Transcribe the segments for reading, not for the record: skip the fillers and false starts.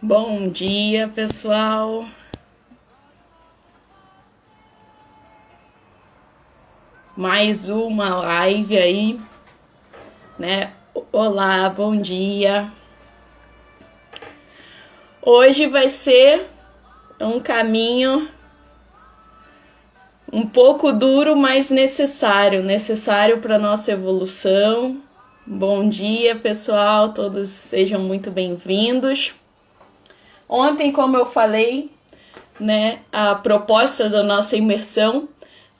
Bom dia, pessoal. Mais uma live aí, né? Olá, bom dia. Hoje vai ser um caminho um pouco duro, mas necessário para nossa evolução. Bom dia, pessoal, todos sejam muito bem-vindos. Ontem, como eu falei, né, a proposta da nossa imersão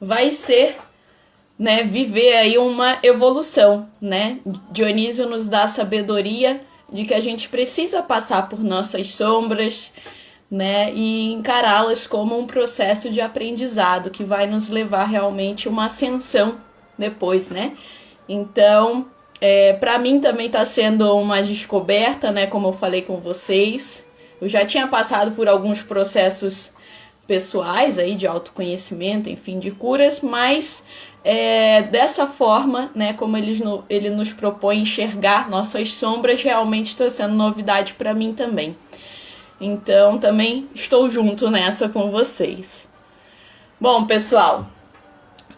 vai ser, né, viver aí uma evolução, né? Dionísio nos dá a sabedoria de que a gente precisa passar por nossas sombras, né, e encará-las como um processo de aprendizado que vai nos levar realmente uma ascensão depois, né? Então, para mim também está sendo uma descoberta, né, como eu falei com vocês. Eu já tinha passado por alguns processos pessoais aí de autoconhecimento, enfim, de curas, mas dessa forma, né, como ele nos propõe enxergar nossas sombras, realmente está sendo novidade para mim também. Então, também estou junto nessa com vocês. Bom, pessoal,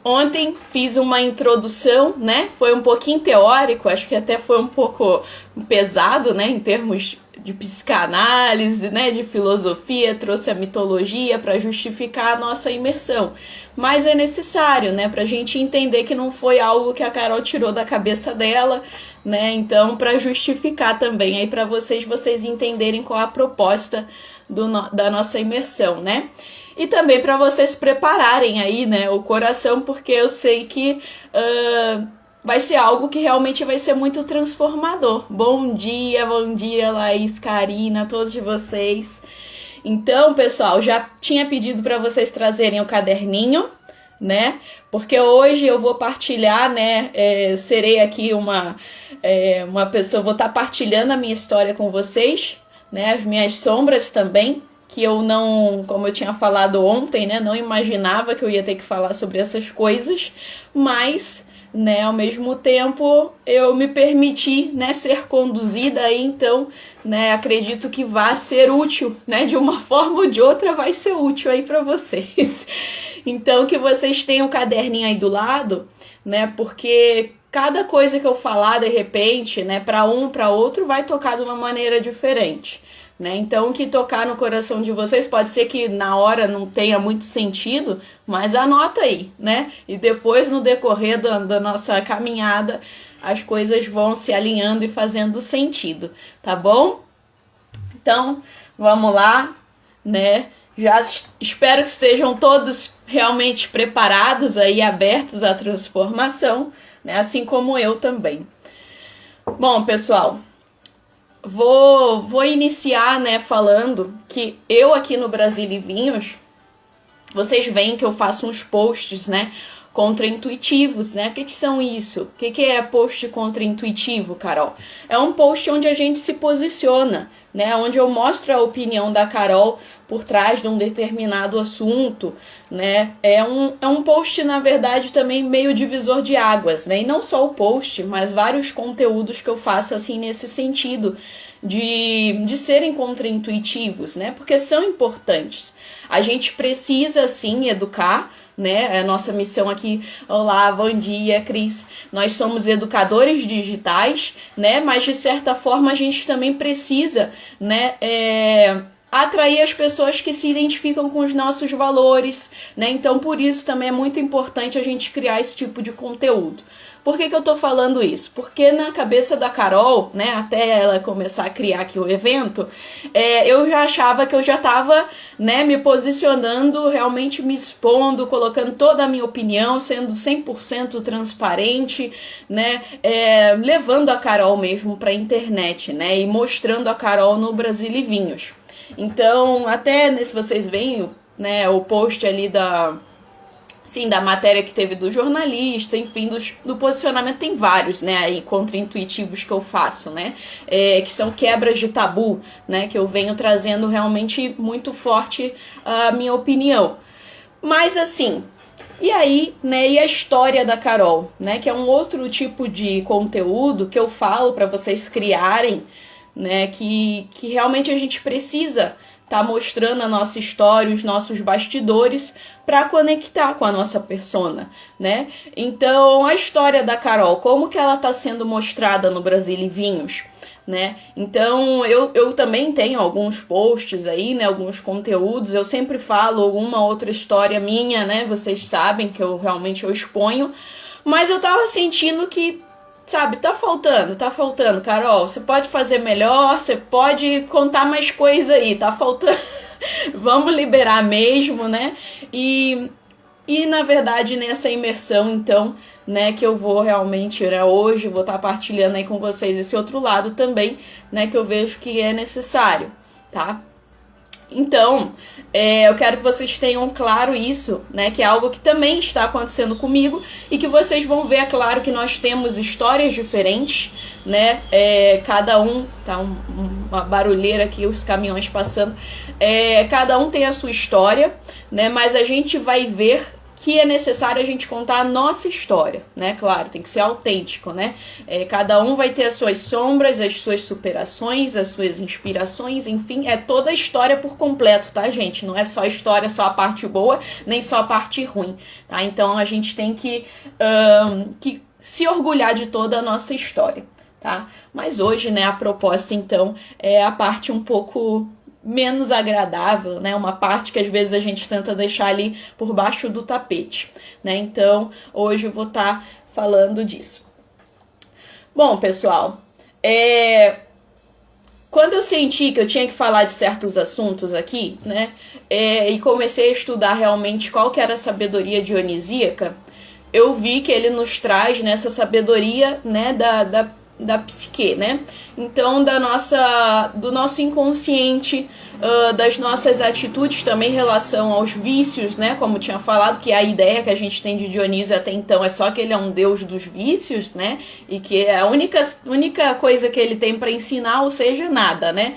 ontem fiz uma introdução, né? Foi um pouquinho teórico, acho que até foi um pouco pesado, né? Em termos de psicanálise, né? De filosofia, trouxe a mitologia para justificar a nossa imersão. Mas é necessário, né? Para a gente entender que não foi algo que a Carol tirou da cabeça dela, né? Então, para justificar também aí para vocês entenderem qual a proposta da nossa imersão, né? E também para vocês prepararem aí, né, o coração, porque eu sei que vai ser algo que realmente vai ser muito transformador. Bom dia, Laís, Karina, todos de vocês. Então, pessoal, já tinha pedido para vocês trazerem o caderninho, né? Porque hoje eu vou partilhar, né? Serei aqui uma pessoa, vou estar partilhando a minha história com vocês, né? As minhas sombras também, que eu não, como eu tinha falado ontem, né, não imaginava que eu ia ter que falar sobre essas coisas, mas, né, ao mesmo tempo eu me permiti, né, ser conduzida aí, então, né, acredito que vai ser útil, né, de uma forma ou de outra vai ser útil aí para vocês. Então, que vocês tenham um caderninho aí do lado, né, porque cada coisa que eu falar, de repente, né, para um, para outro, vai tocar de uma maneira diferente. Né? Então, o que tocar no coração de vocês pode ser que na hora não tenha muito sentido, mas anota aí, né? E depois, no decorrer da nossa caminhada, as coisas vão se alinhando e fazendo sentido, tá bom? Então, vamos lá, né? Já espero que estejam todos realmente preparados aí, abertos à transformação, né? Assim como eu também. Bom, pessoal, Vou iniciar, né, falando que eu aqui no Brasil e Vinhos, vocês veem que eu faço uns posts, né, contraintuitivos, né? O que são isso? O que é post contraintuitivo, Carol? É um post onde a gente se posiciona, né? Onde eu mostro a opinião da Carol por trás de um determinado assunto, né? É um post, na verdade, também meio divisor de águas, né? E não só o post, mas vários conteúdos que eu faço assim nesse sentido de serem contraintuitivos, né? Porque são importantes. A gente precisa, sim, educar, né? A nossa missão aqui, olá, bom dia, Cris. Nós somos educadores digitais, né? Mas de certa forma a gente também precisa, né? Atrair as pessoas que se identificam com os nossos valores, né? Então, por isso também é muito importante a gente criar esse tipo de conteúdo. Por que eu tô falando isso? Porque na cabeça da Carol, né, até ela começar a criar aqui o evento, eu já achava que eu já tava, né, me posicionando, realmente me expondo, colocando toda a minha opinião, sendo 100% transparente, né, levando a Carol mesmo pra internet, né, e mostrando a Carol no Brasil e Vinhos. Então, até se vocês veem, né, o post ali da matéria que teve do jornalista, enfim, do posicionamento, tem vários, né, aí, contraintuitivos que eu faço, né, que são quebras de tabu, né, que eu venho trazendo realmente muito forte a minha opinião. Mas, assim, e aí, né, e a história da Carol, né, que é um outro tipo de conteúdo que eu falo para vocês criarem, né, que realmente a gente precisa tá mostrando a nossa história, os nossos bastidores para conectar com a nossa persona, né? Então, a história da Carol, como que ela está sendo mostrada no Brasil e Vinhos, né? Então, eu também tenho alguns posts aí, né? Alguns conteúdos, eu sempre falo alguma outra história minha, né? Vocês sabem que eu exponho, mas eu tava sentindo que, sabe, tá faltando, Carol, você pode fazer melhor, você pode contar mais coisa aí, tá faltando, vamos liberar mesmo, né, e na verdade nessa imersão, então, né, que eu vou realmente, né, hoje, vou estar partilhando aí com vocês esse outro lado também, né, que eu vejo que é necessário, tá? Então, eu quero que vocês tenham claro isso, né, que é algo que também está acontecendo comigo e que vocês vão ver, é claro, que nós temos histórias diferentes, né, cada um, tá uma barulheira aqui, os caminhões passando, cada um tem a sua história, né, mas a gente vai ver que é necessário a gente contar a nossa história, né? Claro, tem que ser autêntico, né? Cada um vai ter as suas sombras, as suas superações, as suas inspirações, enfim, é toda a história por completo, tá, gente? Não é só a história, só a parte boa, nem só a parte ruim, tá? Então a gente tem que se orgulhar de toda a nossa história, tá? Mas hoje, né, a proposta, então, é a parte um pouco menos agradável, né? Uma parte que às vezes a gente tenta deixar ali por baixo do tapete, né? Então, hoje eu vou estar falando disso. Bom, pessoal, quando eu senti que eu tinha que falar de certos assuntos aqui, né? E comecei a estudar realmente qual que era a sabedoria dionisíaca, eu vi que ele nos traz nessa sabedoria, né, da psique, né? Então, do nosso inconsciente, das nossas atitudes também em relação aos vícios, né? Como tinha falado, que a ideia que a gente tem de Dionísio até então é só que ele é um deus dos vícios, né? E que a única coisa que ele tem para ensinar, ou seja, nada, né?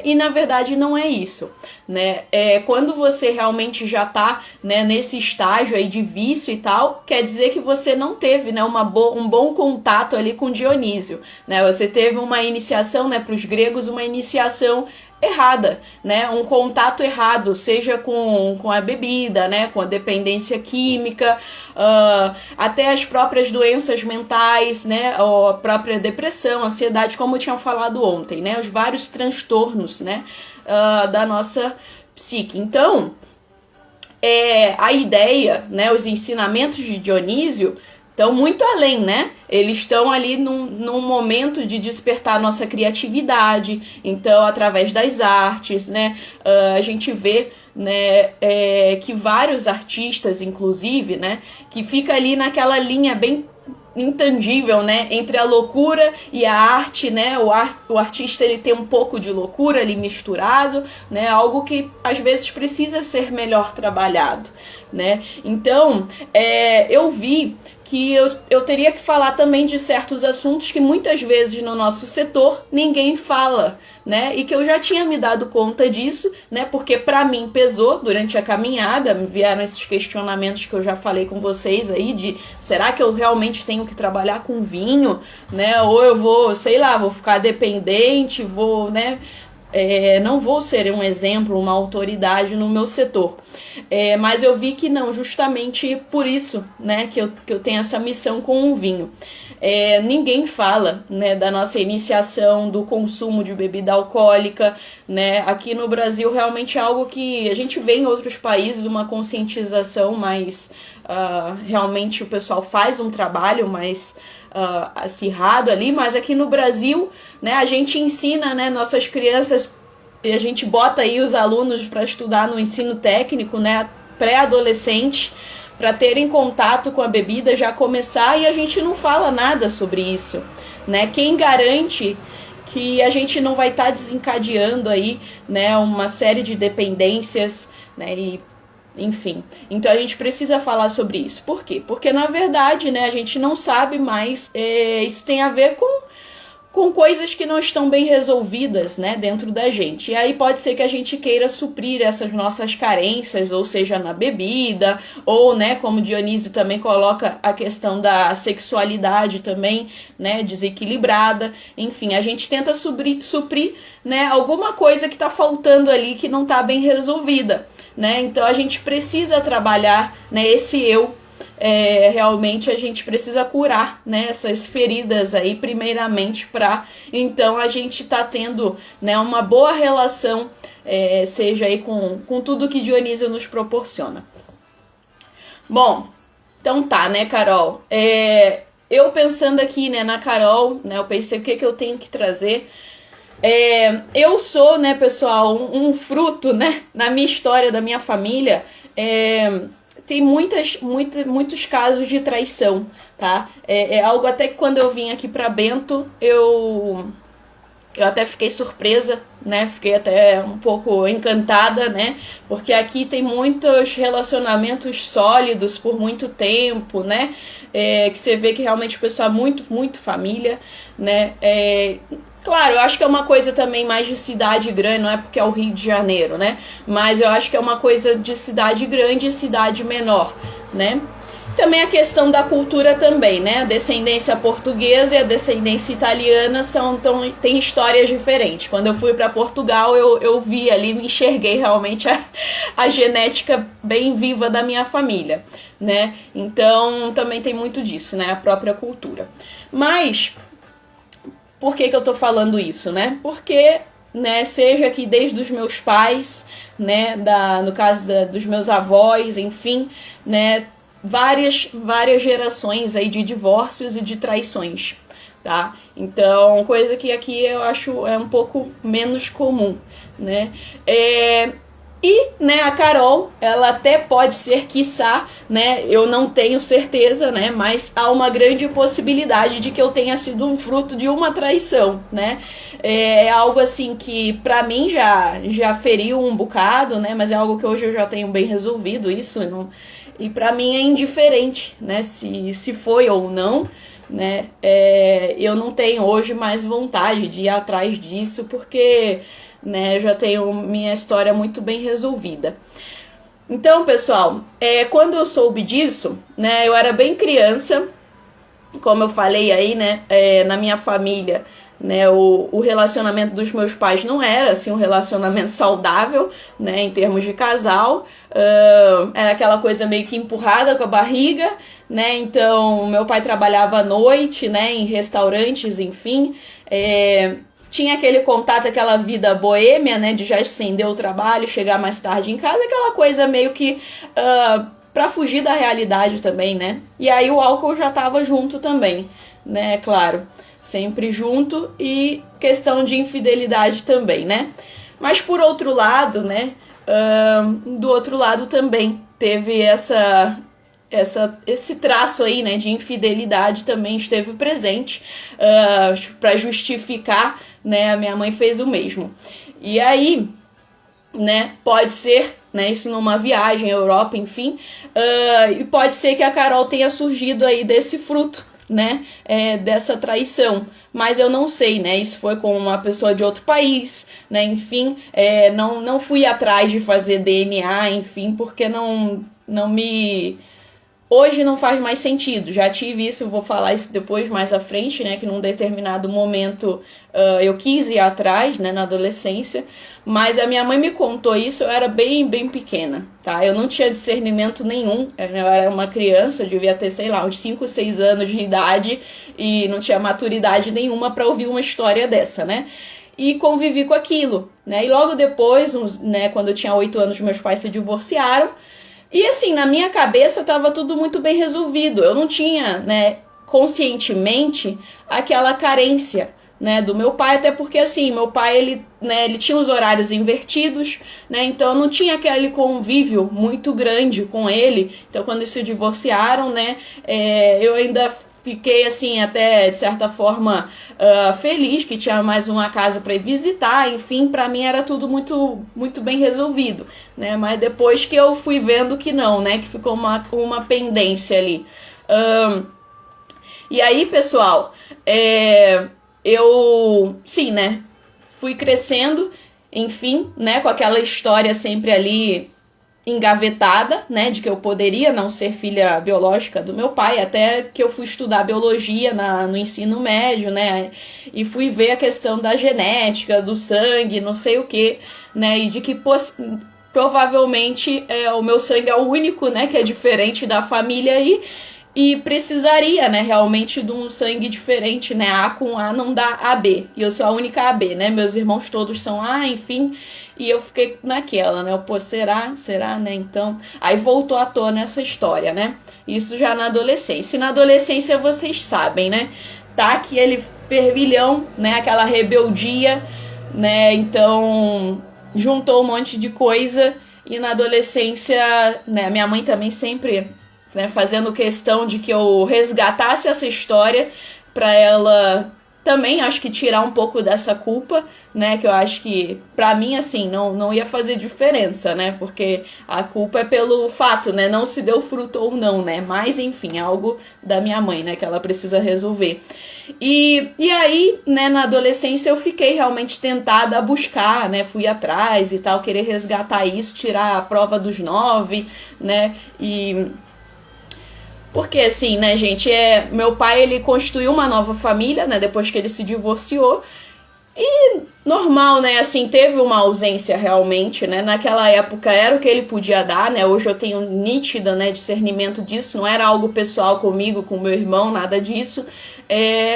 E na verdade não é isso, né? Quando você realmente já tá, né, nesse estágio aí de vício e tal, quer dizer que você não teve, né, um bom contato ali com Dionísio, né? Você teve uma iniciação, né, para os gregos, uma iniciação errada, né? Um contato errado, seja com a bebida, né? Com a dependência química, até as próprias doenças mentais, né? A própria depressão, ansiedade, como eu tinha falado ontem, né? Os vários transtornos, né? Da nossa psique. Então, a ideia, né? Os ensinamentos de Dionísio estão muito além, né? Eles estão ali num momento de despertar nossa criatividade. Então, através das artes, né? A gente vê, né, que vários artistas, inclusive, né? Que fica ali naquela linha bem intangível, né, entre a loucura e a arte, né, o artista ele tem um pouco de loucura ali misturado, né, algo que às vezes precisa ser melhor trabalhado, né, então eu vi que eu teria que falar também de certos assuntos que muitas vezes no nosso setor ninguém fala, né? E que eu já tinha me dado conta disso, né? Porque para mim pesou durante a caminhada, me vieram esses questionamentos que eu já falei com vocês aí de será que eu realmente tenho que trabalhar com vinho, né? Ou eu vou, sei lá, vou ficar dependente, vou, né? Não vou ser um exemplo, uma autoridade no meu setor, mas eu vi que não, justamente por isso, né, que eu tenho essa missão com o vinho. Ninguém fala, né, da nossa iniciação do consumo de bebida alcoólica, né? Aqui no Brasil realmente é algo que a gente vê em outros países, uma conscientização mais realmente o pessoal faz um trabalho mais acirrado ali, mas aqui no Brasil, né, a gente ensina, né, nossas crianças, e a gente bota aí os alunos para estudar no ensino técnico, né, pré-adolescente, para terem contato com a bebida, já começar, e a gente não fala nada sobre isso, né? Quem garante que a gente não vai estar desencadeando aí, né, uma série de dependências, né, e enfim, então a gente precisa falar sobre isso. Por quê? Porque na verdade, né, a gente não sabe mais, isso tem a ver com com coisas que não estão bem resolvidas, né, dentro da gente. E aí pode ser que a gente queira suprir essas nossas carências, ou seja, na bebida, ou, né, como Dionísio também coloca a questão da sexualidade também, né, desequilibrada. Enfim, a gente tenta suprir, né, alguma coisa que está faltando ali, que não está bem resolvida, né? Então a gente precisa trabalhar, né, esse eu. Realmente a gente precisa curar, né, essas feridas aí primeiramente, para então a gente tá tendo, né, uma boa relação, seja aí com tudo que Dionísio nos proporciona. Bom, então tá, né, Carol? Eu pensando aqui, né, na Carol, né, eu pensei o que eu tenho que trazer. Eu sou, né, pessoal, um fruto, né, na minha história, da minha família, tem muitos casos de traição, tá? É algo até que quando eu vim aqui para Bento, eu até fiquei surpresa, né? Fiquei até um pouco encantada, né? Porque aqui tem muitos relacionamentos sólidos por muito tempo, né? Que você vê que realmente o pessoal é muito família, né? Claro, eu acho que é uma coisa também mais de cidade grande, não é porque é o Rio de Janeiro, né? Mas eu acho que é uma coisa de cidade grande e cidade menor, né? Também a questão da cultura também, né? A descendência portuguesa e a descendência italiana têm histórias diferentes. Quando eu fui para Portugal, eu vi ali, me enxerguei realmente a genética bem viva da minha família, né? Então, também tem muito disso, né? A própria cultura. Mas por que eu tô falando isso, né? Porque, né, seja aqui desde os meus pais, né, no caso dos meus avós, enfim, né, várias gerações aí de divórcios e de traições, tá? Então, coisa que aqui eu acho um pouco menos comum, né? E, né, a Carol, ela até pode ser, quiçá, né, eu não tenho certeza, né, mas há uma grande possibilidade de que eu tenha sido um fruto de uma traição, né? É algo assim que pra mim já feriu um bocado, né, mas é algo que hoje eu já tenho bem resolvido isso, e pra mim é indiferente, né, se foi ou não, né? Eu não tenho hoje mais vontade de ir atrás disso, porque, né, eu já tenho minha história muito bem resolvida. Então, pessoal, quando eu soube disso, né, eu era bem criança, como eu falei aí, né, na minha família, né, o relacionamento dos meus pais não era assim um relacionamento saudável, né, em termos de casal. Era aquela coisa meio que empurrada com a barriga, né? Então meu pai trabalhava à noite, né, em restaurantes, enfim, tinha aquele contato, aquela vida boêmia, né, de já estender o trabalho, chegar mais tarde em casa, aquela coisa meio que para fugir da realidade também, né? E aí o álcool já tava junto também, né? Claro, sempre junto, e questão de infidelidade também, né? Mas por outro lado, né? Do outro lado também teve esse traço aí, né, de infidelidade também esteve presente, para justificar, né? A minha mãe fez o mesmo. E aí, né, pode ser, né, isso numa viagem à Europa, enfim, e pode ser que a Carol tenha surgido aí desse fruto, né, dessa traição, mas eu não sei, né, isso foi com uma pessoa de outro país, né, enfim, não fui atrás de fazer DNA, enfim, porque hoje não faz mais sentido. Já tive isso, eu vou falar isso depois, mais à frente, né, que num determinado momento eu quis ir atrás, né, na adolescência, mas a minha mãe me contou isso, eu era bem pequena, tá? Eu não tinha discernimento nenhum, eu era uma criança, eu devia ter, sei lá, uns 5, 6 anos de idade, e não tinha maturidade nenhuma para ouvir uma história dessa, né? E convivi com aquilo, né? E logo depois, né, quando eu tinha 8 anos, meus pais se divorciaram. E assim, na minha cabeça estava tudo muito bem resolvido. Eu não tinha, né, conscientemente aquela carência, né, do meu pai, até porque assim, meu pai, ele tinha os horários invertidos, né, então eu não tinha aquele convívio muito grande com ele. Então quando eles se divorciaram, né, eu ainda fiquei assim, até de certa forma feliz que tinha mais uma casa para ir visitar, enfim, para mim era tudo muito bem resolvido, né? Mas depois que eu fui vendo que não, né? Que ficou uma pendência ali. E aí, pessoal, sim, né, fui crescendo, enfim, né, com aquela história sempre ali engavetada, né, de que eu poderia não ser filha biológica do meu pai, até que eu fui estudar biologia no ensino médio, né, e fui ver a questão da genética, do sangue, não sei o que, né, e de que provavelmente o meu sangue é o único, né, que é diferente da família aí, e precisaria, né, realmente de um sangue diferente, né, A com A não dá AB, e eu sou a única AB, né, meus irmãos todos são A, enfim, e eu fiquei naquela, né, pô, será, né, então, aí voltou à tona essa história, né, isso já na adolescência, e na adolescência vocês sabem, né, tá aquele fervilhão, né, aquela rebeldia, né, então juntou um monte de coisa, e na adolescência, né, minha mãe também sempre, né, fazendo questão de que eu resgatasse essa história para ela também, acho que tirar um pouco dessa culpa, né, que eu acho que para mim assim não ia fazer diferença, né, porque a culpa é pelo fato, né, não se deu fruto ou não, né, mas enfim, algo da minha mãe, né, que ela precisa resolver. E aí, né, na adolescência eu fiquei realmente tentada a buscar, né, fui atrás e tal, querer resgatar isso, tirar a prova dos 9, né, e porque assim, né, gente, meu pai, ele constituiu uma nova família, né, depois que ele se divorciou, e normal, né, assim, teve uma ausência realmente, né, naquela época era o que ele podia dar, né, hoje eu tenho nítida, né, discernimento disso, não era algo pessoal comigo, com meu irmão, nada disso,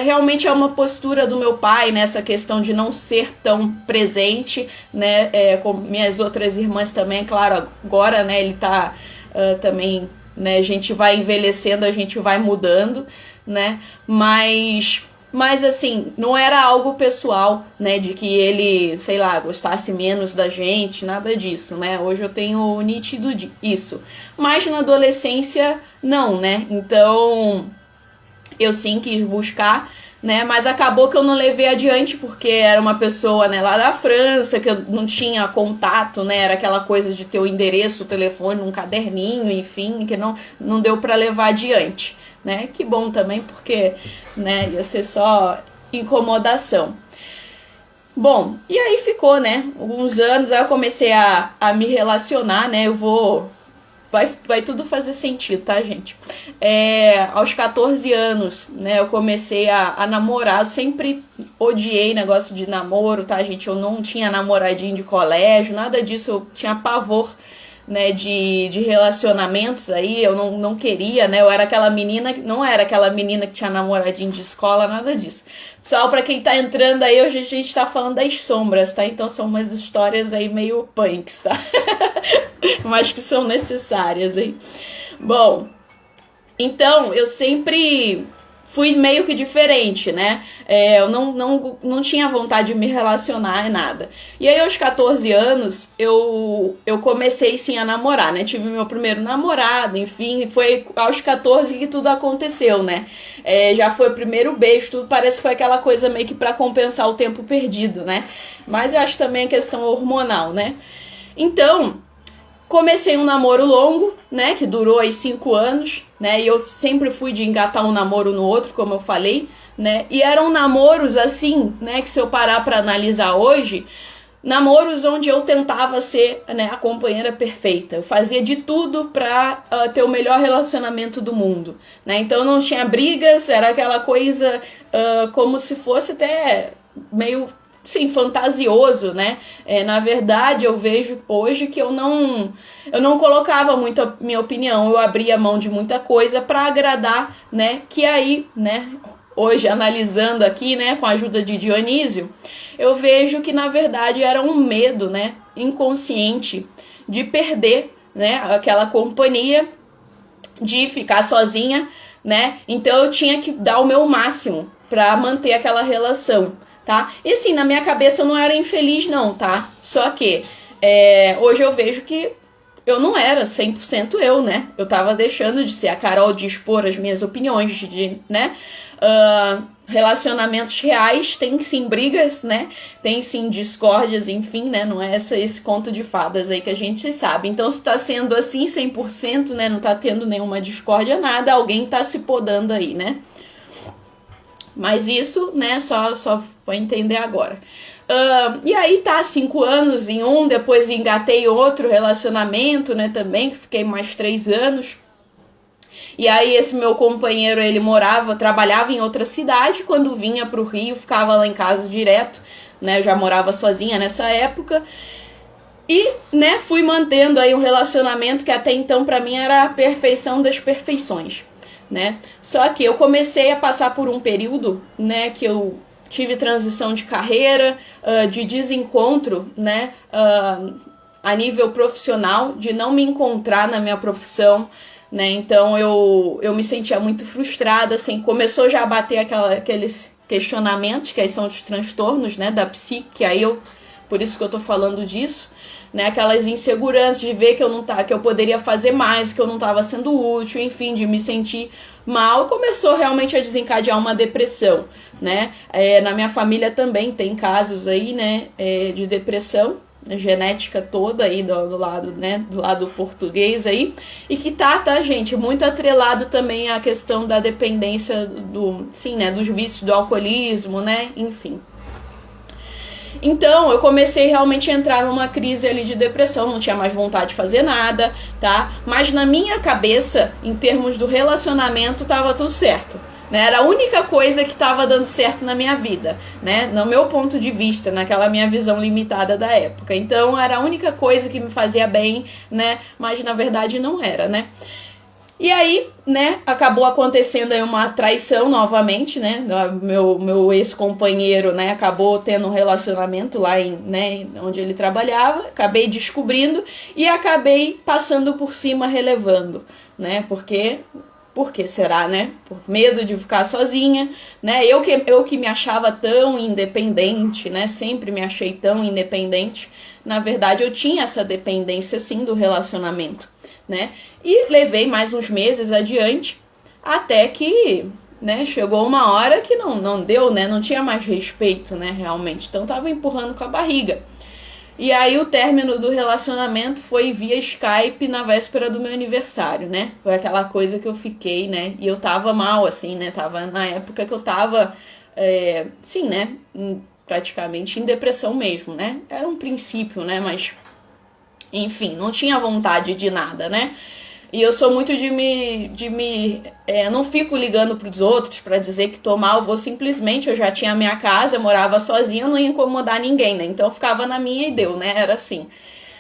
realmente é uma postura do meu pai, nessa, né, questão de não ser tão presente, né, com minhas outras irmãs também, claro, agora, né, ele tá também, né, a gente vai envelhecendo, a gente vai mudando, né, mas assim, não era algo pessoal, né, de que ele, sei lá, gostasse menos da gente, nada disso, né, hoje eu tenho nítido isso, mas na adolescência, não, né, então eu sim quis buscar, né, mas acabou que eu não levei adiante porque era uma pessoa, né, lá da França, que eu não tinha contato, né, era aquela coisa de ter o endereço, o telefone, um caderninho, enfim, que não deu para levar adiante, né, que bom também porque, né, ia ser só incomodação. Bom, e aí ficou, né, alguns anos, aí eu comecei a me relacionar, né, vai tudo fazer sentido, tá, gente? Aos 14 anos, né, eu comecei a namorar, eu sempre odiei negócio de namoro, tá, gente? Eu não tinha namoradinho de colégio, nada disso, eu tinha pavor, né, de relacionamentos aí, eu não queria, né, eu era aquela menina, não era aquela menina que tinha namoradinho de escola, nada disso. Pessoal, pra quem tá entrando aí, hoje a gente tá falando das sombras, tá, então são umas histórias aí meio punks, tá, mas que são necessárias, hein. Bom, então eu sempre fui meio que diferente, né? Eu não tinha vontade de me relacionar e nada. E aí, aos 14 anos, eu comecei, sim, a namorar, né? Tive meu primeiro namorado, enfim, foi aos 14 que tudo aconteceu, né? Já foi o primeiro beijo, tudo parece que foi aquela coisa meio que pra compensar o tempo perdido, né? Mas eu acho também a questão hormonal, né? Então, comecei um namoro longo, né, que durou aí 5 anos, né, e eu sempre fui de engatar um namoro no outro, como eu falei, né, e eram namoros assim, né, que se eu parar pra analisar hoje, namoros onde eu tentava ser, né, a companheira perfeita, eu fazia de tudo pra ter o melhor relacionamento do mundo, né, então não tinha brigas, era aquela coisa como se fosse até meio, sim, fantasioso, né? Na verdade, eu vejo hoje que eu não colocava muito a minha opinião, eu abria mão de muita coisa para agradar, né? Que aí, né? Hoje, analisando aqui, né, com a ajuda de Dionísio, eu vejo que na verdade era um medo, né, inconsciente de perder, né, aquela companhia, de ficar sozinha, né? Então eu tinha que dar o meu máximo para manter aquela relação, tá? E assim, na minha cabeça eu não era infeliz não, tá? Só que hoje eu vejo que eu não era 100% eu, né? Eu tava deixando de ser a Carol, de expor as minhas opiniões, né? Relacionamentos reais, tem sim brigas, né? Tem sim discórdias, enfim, né? Não é esse conto de fadas aí que a gente sabe. Então, se tá sendo assim 100%, né? Não tá tendo nenhuma discórdia, nada, alguém tá se podando aí, né? Mas isso, né, só vou entender agora. E aí tá, 5 anos em um, depois engatei outro relacionamento, né, também, que fiquei mais 3 anos. E aí esse meu companheiro, ele trabalhava em outra cidade, quando vinha pro Rio, ficava lá em casa direto, né, eu já morava sozinha nessa época. E, né, fui mantendo aí um relacionamento que até então pra mim era a perfeição das perfeições, né. Só que eu comecei a passar por um período, né, que eu tive transição de carreira, de desencontro, né, a nível profissional, de não me encontrar na minha profissão, né, então eu me sentia muito frustrada, assim, começou já a bater aqueles questionamentos, que aí são os transtornos, né, da psique, aí por isso que eu tô falando disso, né, aquelas inseguranças de ver que eu poderia fazer mais, que eu não estava sendo útil, enfim, de me sentir mal, começou realmente a desencadear uma depressão, né, na minha família também tem casos aí, né, de depressão, genética toda aí do lado, né, do lado português aí, e que tá, gente, muito atrelado também à questão da dependência dos vícios do alcoolismo, né, enfim. Então, eu comecei realmente a entrar numa crise ali de depressão, não tinha mais vontade de fazer nada, tá? Mas na minha cabeça, em termos do relacionamento, tava tudo certo, né? Era a única coisa que tava dando certo na minha vida, né? No meu ponto de vista, naquela minha visão limitada da época. Então, era a única coisa que me fazia bem, né? Mas na verdade não era, né? E aí, né, acabou acontecendo aí uma traição novamente, né, meu ex-companheiro, né, acabou tendo um relacionamento lá né, onde ele trabalhava, acabei descobrindo e acabei passando por cima, relevando, né, por que será, né, por medo de ficar sozinha, né, eu que me achava tão independente, né, sempre me achei tão independente, na verdade eu tinha essa dependência sim do relacionamento, né, e levei mais uns meses adiante, até que, né, chegou uma hora que não deu, né, não tinha mais respeito, né, realmente, então tava empurrando com a barriga. E aí o término do relacionamento foi via Skype na véspera do meu aniversário, né, foi aquela coisa que eu fiquei, né, e eu tava mal, assim, né, tava na época que eu tava, sim, né, praticamente em depressão mesmo, né, era um princípio, né, mas... Enfim, não tinha vontade de nada, né? E eu sou muito não fico ligando pros outros pra dizer que tô mal, eu já tinha a minha casa, eu morava sozinha, eu não ia incomodar ninguém, né? Então eu ficava na minha e deu, né? Era assim.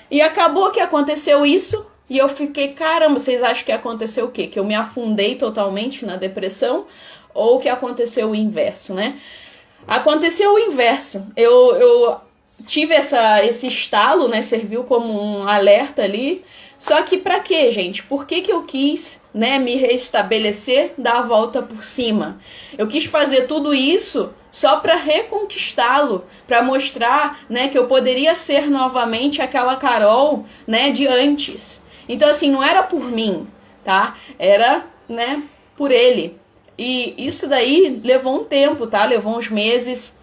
E acabou que aconteceu isso, e eu fiquei, caramba, vocês acham que aconteceu o quê? Que eu me afundei totalmente na depressão? Ou que aconteceu o inverso, né? Aconteceu o inverso. Eu tive esse estalo, né, serviu como um alerta ali, só que pra quê, gente? Por que eu quis, né, me restabelecer, dar a volta por cima? Eu quis fazer tudo isso só pra reconquistá-lo, pra mostrar, né, que eu poderia ser novamente aquela Carol, né, de antes. Então, assim, não era por mim, tá? Era, né, por ele. E isso daí levou um tempo, tá? Levou uns meses.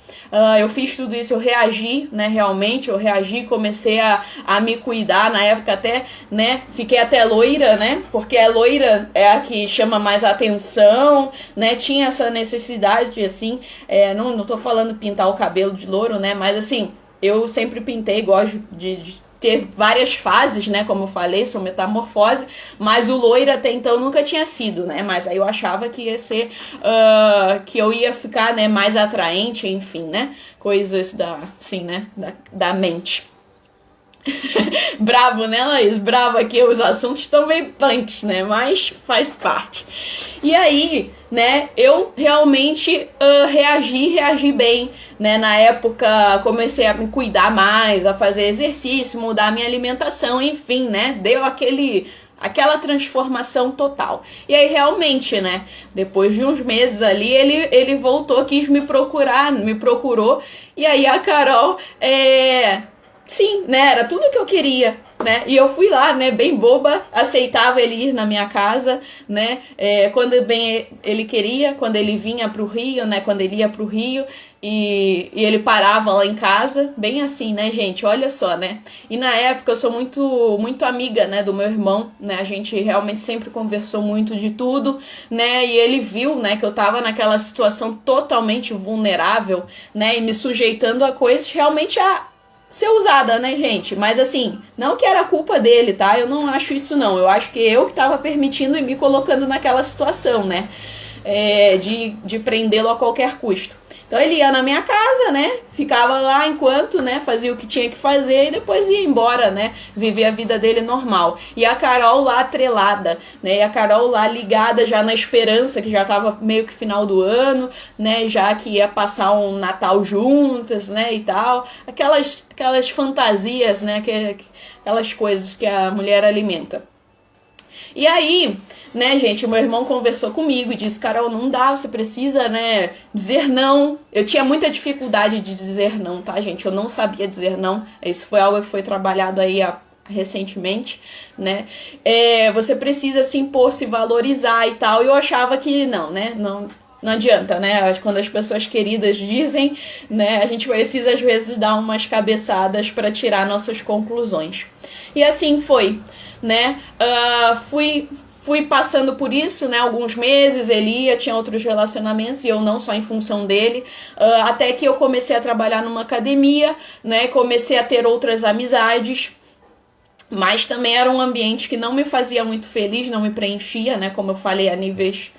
Eu fiz tudo isso, eu reagi, né, realmente, eu reagi, comecei a me cuidar, na época até, né, fiquei até loira, né, porque a loira é a que chama mais atenção, né, tinha essa necessidade, assim, não tô falando pintar o cabelo de louro, né, mas assim, eu sempre pintei, gosto de ter várias fases, né, como eu falei, sou metamorfose, mas o loiro até então nunca tinha sido, né, mas aí eu achava que ia ser, que eu ia ficar, né, mais atraente, enfim, né, coisas assim, né, da mente. Bravo, né, Laís? Bravo aqui, os assuntos estão meio punks, né, mas faz parte. E aí, né, eu realmente reagi bem, né, na época comecei a me cuidar mais, a fazer exercício, mudar a minha alimentação, enfim, né, deu aquela transformação total. E aí realmente, né, depois de uns meses ali, ele voltou, quis me procurou, e aí a Carol, sim, né, era tudo que eu queria, né? E eu fui lá, né, bem boba, aceitava ele ir na minha casa, né? Quando bem ele queria, quando ele vinha pro Rio, né? Quando ele ia pro Rio e ele parava lá em casa, bem assim, né, gente? Olha só, né? E na época eu sou muito amiga, né, do meu irmão, né? A gente realmente sempre conversou muito de tudo, né? E ele viu, né, que eu tava naquela situação totalmente vulnerável, né? E me sujeitando a coisas realmente ser usada, né, gente? Mas assim, não que era culpa dele, tá? Eu não acho isso, não. Eu acho que eu que tava permitindo e me colocando naquela situação, né? De prendê-lo a qualquer custo. Então ele ia na minha casa, né? Ficava lá enquanto, né, fazia o que tinha que fazer e depois ia embora, né? Viver a vida dele normal. E a Carol lá atrelada, né? E a Carol lá ligada já na esperança, que já tava meio que final do ano, né? Já que ia passar um Natal juntas, né? E tal. Aquelas fantasias, né? Aquelas coisas que a mulher alimenta. E aí, né, gente, meu irmão conversou comigo e disse, Carol, não dá, você precisa, né, dizer não. Eu tinha muita dificuldade de dizer não, tá, gente? Eu não sabia dizer não. Isso foi algo que foi trabalhado aí recentemente, né? Você precisa se impor, se valorizar e tal. E eu achava que não, né, não adianta, né? Quando as pessoas queridas dizem, né, a gente precisa às vezes dar umas cabeçadas para tirar nossas conclusões. E assim foi, né? Fui passando por isso, né? Alguns meses ele tinha outros relacionamentos e eu não, só em função dele. Até que eu comecei a trabalhar numa academia, né? Comecei a ter outras amizades. Mas também era um ambiente que não me fazia muito feliz, não me preenchia, né? Como eu falei, a níveis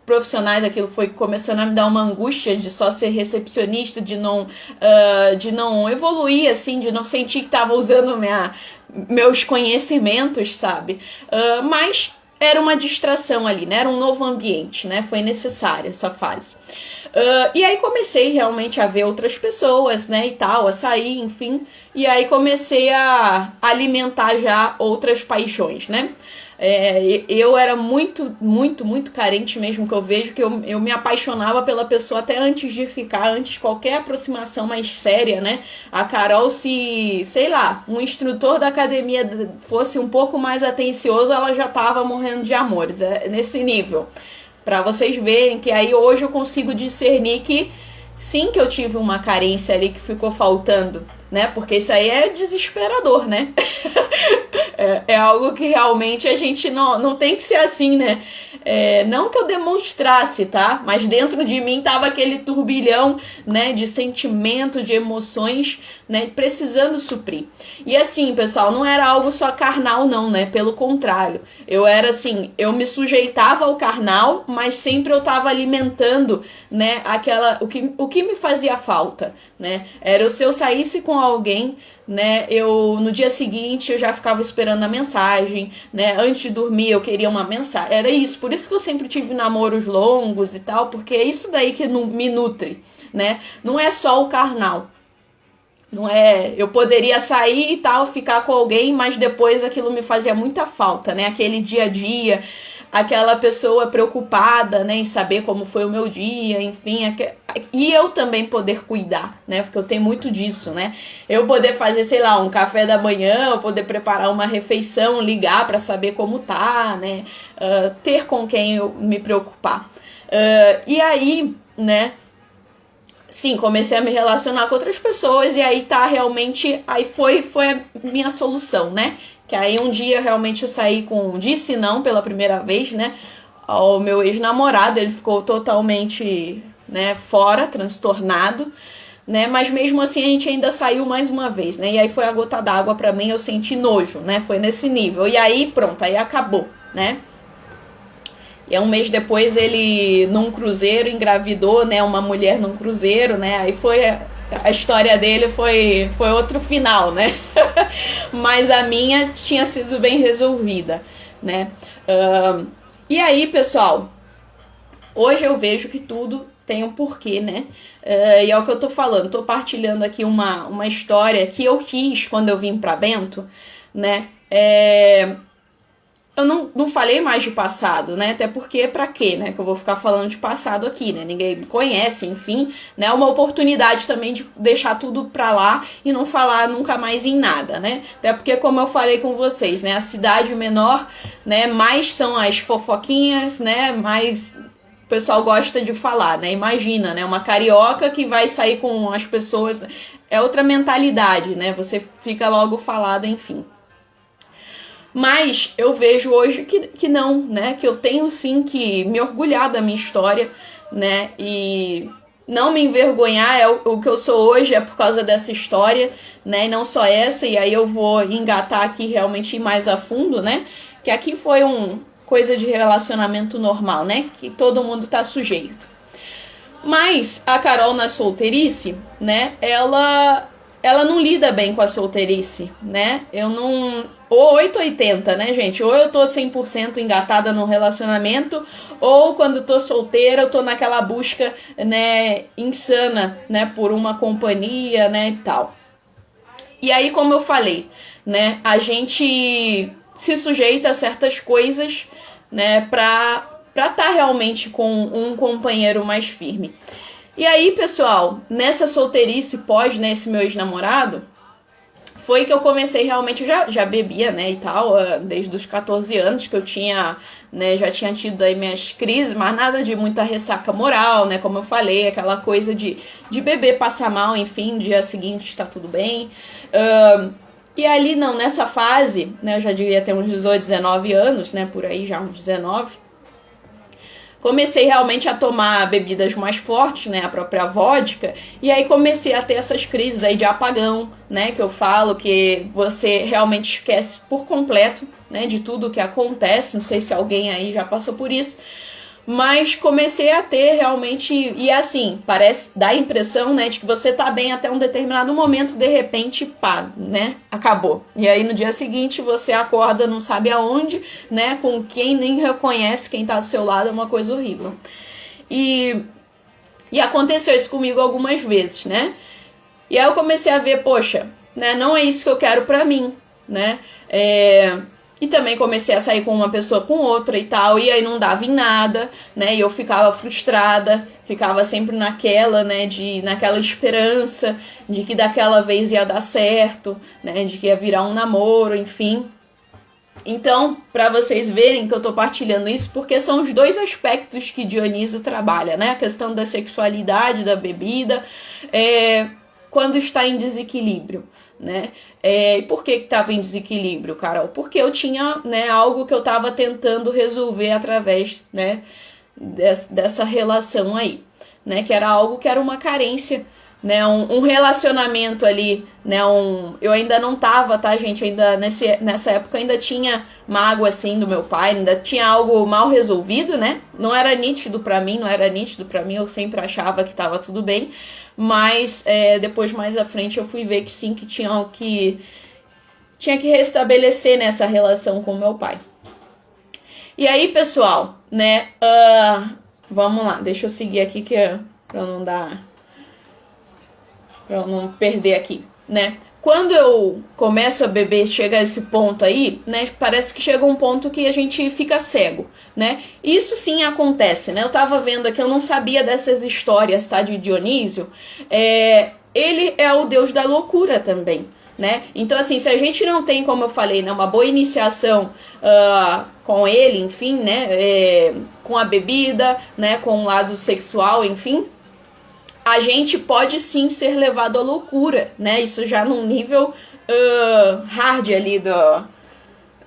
profissionais, aquilo foi começando a me dar uma angústia de só ser recepcionista, de não evoluir, assim, de não sentir que estava usando meus conhecimentos, sabe? Mas era uma distração ali, né? Era um novo ambiente, né? Foi necessária essa fase. E aí comecei realmente a ver outras pessoas, né, e tal, a sair, enfim. E aí comecei a alimentar já outras paixões, né? Eu era muito carente mesmo, que eu vejo que eu me apaixonava pela pessoa até antes de ficar, antes de qualquer aproximação mais séria, né? A Carol, se, sei lá, um instrutor da academia fosse um pouco mais atencioso, ela já tava morrendo de amores, nesse nível. Pra vocês verem que aí hoje eu consigo discernir que sim, que eu tive uma carência ali que ficou faltando, né? Porque isso aí é desesperador, né? É algo que realmente a gente não tem que ser assim, né? Não que eu demonstrasse, tá? Mas dentro de mim tava aquele turbilhão, né? De sentimento, de emoções, né? Precisando suprir. E assim, pessoal, não era algo só carnal, não, né? Pelo contrário. Eu era assim, eu me sujeitava ao carnal, mas sempre eu tava alimentando, né? O que me fazia falta, né? Era se eu saísse com alguém, né, no dia seguinte eu já ficava esperando a mensagem, né, antes de dormir eu queria uma mensagem, era isso, por isso que eu sempre tive namoros longos e tal, porque é isso daí que me nutre, né, não é só o carnal, não é, eu poderia sair e tal, ficar com alguém, mas depois aquilo me fazia muita falta, né, aquele dia a dia, aquela pessoa preocupada, né, em saber como foi o meu dia, enfim, e eu também poder cuidar, né, porque eu tenho muito disso, né, eu poder fazer, sei lá, um café da manhã, eu poder preparar uma refeição, ligar para saber como tá, né, ter com quem eu me preocupar. E aí, né, sim, comecei a me relacionar com outras pessoas e aí tá realmente, aí foi a minha solução, né, que aí um dia realmente eu saí disse não pela primeira vez, né, ao meu ex-namorado, ele ficou totalmente, né, fora, transtornado, né, mas mesmo assim a gente ainda saiu mais uma vez, né, e aí foi a gota d'água pra mim, eu senti nojo, né, foi nesse nível, e aí pronto, aí acabou, né. E um mês depois ele, num cruzeiro, engravidou, né, uma mulher num cruzeiro, né, aí foi... A história dele foi outro final, né? Mas a minha tinha sido bem resolvida, né? E aí, pessoal, hoje eu vejo que tudo tem um porquê, né? E é o que eu tô falando, tô partilhando aqui uma história que eu quis quando eu vim pra Bento, né? eu não falei mais de passado, né? Até porque pra quê, né? Que eu vou ficar falando de passado aqui, né? Ninguém me conhece, enfim, né? Uma oportunidade também de deixar tudo pra lá e não falar nunca mais em nada, né? Até porque, como eu falei com vocês, né? A cidade menor, né? Mais são as fofoquinhas, né? Mais o pessoal gosta de falar, né? Imagina, né? Uma carioca que vai sair com as pessoas. É outra mentalidade, né? Você fica logo falado, enfim. Mas eu vejo hoje que não, né? Que eu tenho sim que me orgulhar da minha história, né? E não me envergonhar, o que eu sou hoje é por causa dessa história, né? E não só essa, e aí eu vou engatar aqui realmente ir mais a fundo, né? Que aqui foi coisa de relacionamento normal, né? Que todo mundo tá sujeito. Mas a Carol na solteirice, né? Ela não lida bem com a solteirice, né? Eu não... Ou 880, né, gente? Ou eu tô 100% engatada no relacionamento, ou quando tô solteira, eu tô naquela busca, né, insana, né, por uma companhia, né, e tal. E aí, como eu falei, né, a gente se sujeita a certas coisas, né, pra estar realmente com um companheiro mais firme. E aí, pessoal, nessa solteirice pós, né, esse meu ex-namorado, foi que eu comecei realmente, eu já bebia, né, e tal, desde os 14 anos que eu tinha, né, já tinha tido aí minhas crises, mas nada de muita ressaca moral, né, como eu falei, aquela coisa de beber, passar mal, enfim, dia seguinte está tudo bem. E ali, não, nessa fase, né, eu já devia ter uns 18, 19 anos, né, por aí já uns 19, comecei realmente a tomar bebidas mais fortes, né, a própria vodka, e aí comecei a ter essas crises aí de apagão, né, que eu falo que você realmente esquece por completo, né, de tudo que acontece, não sei se alguém aí já passou por isso, mas comecei a ter realmente, e assim, parece, dá a impressão, né, de que você tá bem até um determinado momento, de repente, pá, né, acabou. E aí no dia seguinte você acorda, não sabe aonde, né, com quem, nem reconhece quem tá do seu lado, é uma coisa horrível. E aconteceu isso comigo algumas vezes, né, e aí eu comecei a ver, poxa, né, não é isso que eu quero pra mim, né, e também comecei a sair com uma pessoa, com outra e tal, e aí não dava em nada, né, e eu ficava frustrada, ficava sempre naquela, né, naquela esperança de que daquela vez ia dar certo, né, de que ia virar um namoro, enfim. Então, para vocês verem que eu tô partilhando isso, porque são os dois aspectos que Dionísio trabalha, né, a questão da sexualidade, da bebida, quando está em desequilíbrio, né? E por que estava em desequilíbrio, Carol? Porque eu tinha, né, algo que eu estava tentando resolver através, né, dessa relação aí, né? Que era algo que era uma carência, né? Um relacionamento ali, né? Eu ainda não tava, tá, gente? Ainda nessa época ainda tinha mágoa assim do meu pai, ainda tinha algo mal resolvido, né? Não era nítido pra mim, eu sempre achava que tava tudo bem. Mas depois, mais à frente, eu fui ver que sim, que tinha que restabelecer nessa relação com meu pai. E aí, pessoal, né, vamos lá, deixa eu seguir aqui pra eu não perder aqui, né. Quando eu começo a beber, chega a esse ponto aí, né, parece que chega um ponto que a gente fica cego, né. Isso sim acontece, né, eu tava vendo aqui, eu não sabia dessas histórias, tá, de Dionísio, ele é o deus da loucura também, né, então assim, se a gente não tem, como eu falei, né, uma boa iniciação com ele, enfim, né, com a bebida, né, com o lado sexual, enfim, a gente pode sim ser levado à loucura, né? Isso já num nível hard ali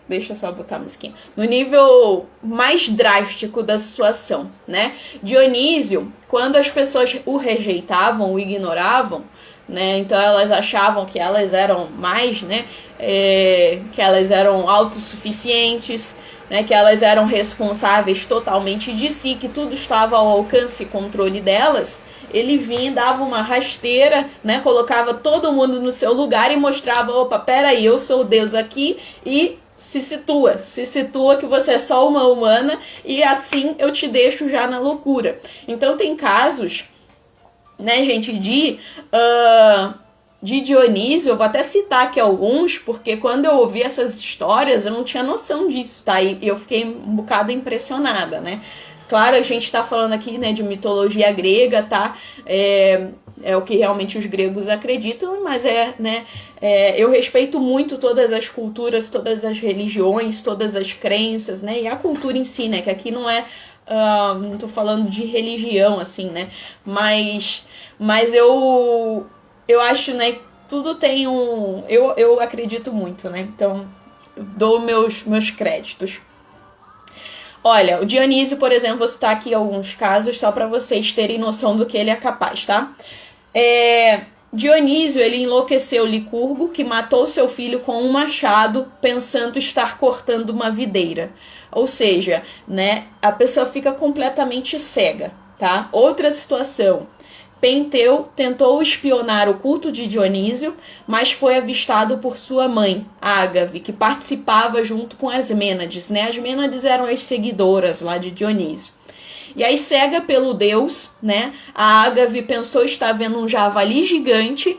Deixa eu só botar a musiquinha. No nível mais drástico da situação, né? Dionísio, quando as pessoas o rejeitavam, o ignoravam, né? Então elas achavam que elas eram mais, né? Que elas eram autossuficientes, né, que elas eram responsáveis totalmente de si, que tudo estava ao alcance e controle delas, ele vinha e dava uma rasteira, né, colocava todo mundo no seu lugar e mostrava, opa, peraí, eu sou o Deus aqui, e se situa que você é só uma humana, e assim eu te deixo já na loucura. Então tem casos, né, gente, de Dionísio, eu vou até citar aqui alguns, porque quando eu ouvi essas histórias, eu não tinha noção disso, tá? E eu fiquei um bocado impressionada, né? Claro, a gente tá falando aqui, né, de mitologia grega, tá? É o que realmente os gregos acreditam, mas eu respeito muito todas as culturas, todas as religiões, todas as crenças, né? E a cultura em si, né? Que aqui não é... não tô falando de religião, assim, né? Mas eu acho, né, que tudo tem um... Eu acredito muito, né? Então, dou meus créditos. Olha, o Dionísio, por exemplo, vou citar aqui alguns casos só para vocês terem noção do que ele é capaz, tá? Dionísio, ele enlouqueceu Licurgo, que matou seu filho com um machado, pensando estar cortando uma videira. Ou seja, né, a pessoa fica completamente cega, tá? Outra situação. Penteu tentou espionar o culto de Dionísio, mas foi avistado por sua mãe, Ágave, que participava junto com as Mênades, né? As Mênades eram as seguidoras lá de Dionísio. E aí, cega pelo deus, né? A Ágave pensou estar vendo um javali gigante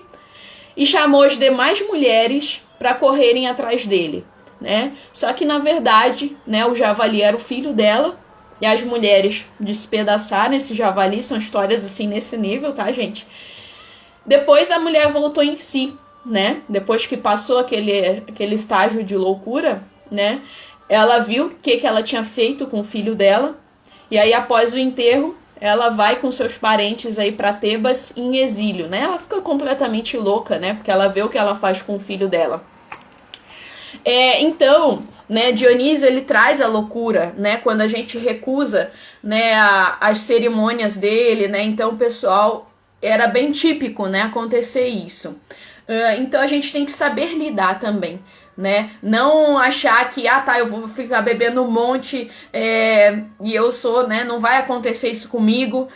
e chamou as demais mulheres para correrem atrás dele, né? Só que, na verdade, né, o javali era o filho dela, e as mulheres despedaçaram esse javali. São histórias assim nesse nível, tá, gente? Depois a mulher voltou em si, né? Depois que passou aquele estágio de loucura, né? Ela viu o que ela tinha feito com o filho dela. E aí, após o enterro, ela vai com seus parentes aí para Tebas em exílio, né? Ela fica completamente louca, né? Porque ela vê o que ela faz com o filho dela. Então, né, Dionísio, ele traz a loucura, né, quando a gente recusa, né, as cerimônias dele, né, então, pessoal, era bem típico, né, acontecer isso. Então, a gente tem que saber lidar também, né, não achar que, eu vou ficar bebendo um monte e eu sou, né, não vai acontecer isso comigo,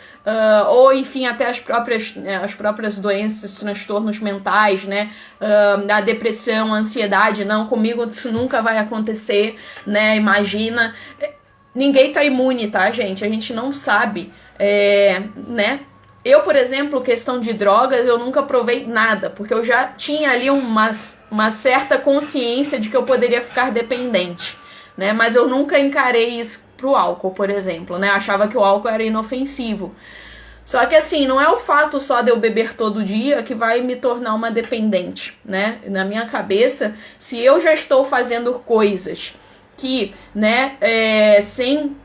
ou enfim, até as próprias doenças, transtornos mentais, né, a depressão, a ansiedade, não, comigo isso nunca vai acontecer, né, imagina, ninguém tá imune, tá, gente, a gente não sabe, né. Eu, por exemplo, questão de drogas, eu nunca provei nada, porque eu já tinha ali uma certa consciência de que eu poderia ficar dependente, né? Mas eu nunca encarei isso pro álcool, por exemplo, né? Eu achava que o álcool era inofensivo. Só que assim, não é o fato só de eu beber todo dia que vai me tornar uma dependente, né? Na minha cabeça, se eu já estou fazendo coisas que, né, sem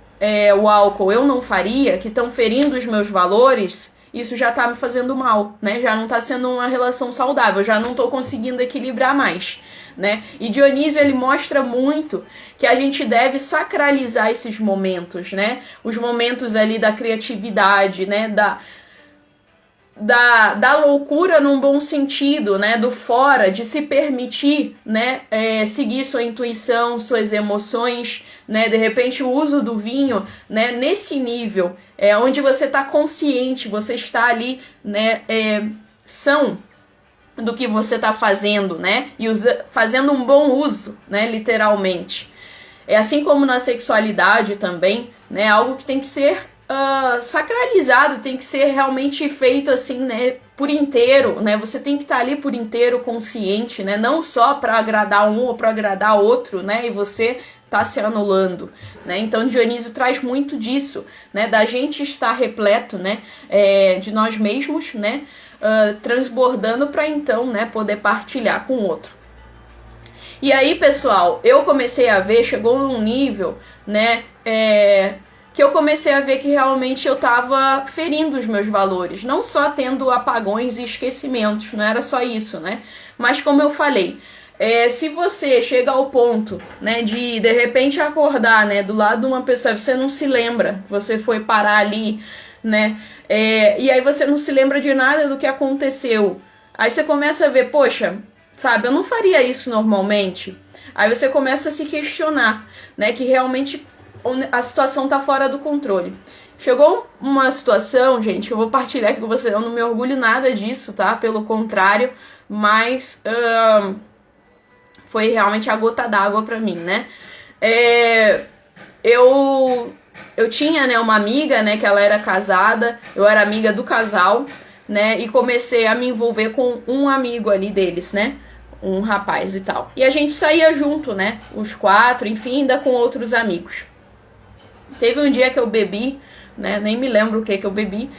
o álcool eu não faria, que estão ferindo os meus valores, isso já tá me fazendo mal, né? Já não tá sendo uma relação saudável, já não tô conseguindo equilibrar mais, né? E Dionísio, ele mostra muito que a gente deve sacralizar esses momentos, né? Os momentos ali da criatividade, né? Da loucura num bom sentido, né, do fora, de se permitir, né, seguir sua intuição, suas emoções, né, de repente o uso do vinho, né, nesse nível, onde você está consciente, você está ali, né, são do que você está fazendo, né, e fazendo um bom uso, né, literalmente. Assim como na sexualidade também, né, algo que tem que ser sacralizado, tem que ser realmente feito assim, né, por inteiro, né, você tem que estar ali por inteiro consciente, né, não só para agradar um ou para agradar outro, né, e você tá se anulando, né, então Dionísio traz muito disso, né, da gente estar repleto, né, de nós mesmos, né, transbordando para então, né, poder partilhar com o outro. E aí, pessoal, eu comecei a ver, chegou num nível, né, que eu comecei a ver que realmente eu estava ferindo os meus valores, não só tendo apagões e esquecimentos, não era só isso, né? Mas como eu falei, se você chega ao ponto, né, de repente acordar, né, do lado de uma pessoa, você não se lembra, você foi parar ali, né, e aí você não se lembra de nada do que aconteceu, aí você começa a ver, poxa, sabe, eu não faria isso normalmente, aí você começa a se questionar, né, que realmente a situação tá fora do controle. Chegou uma situação, gente, que eu vou partilhar aqui com vocês, eu não me orgulho nada disso, tá? Pelo contrário, mas foi realmente a gota d'água pra mim, né? Eu tinha, né, uma amiga, né, que ela era casada, eu era amiga do casal, né, e comecei a me envolver com um amigo ali deles, né, um rapaz e tal. E a gente saía junto, né, os 4, enfim, ainda com outros amigos. Teve um dia que eu bebi, né, nem me lembro o que eu bebi,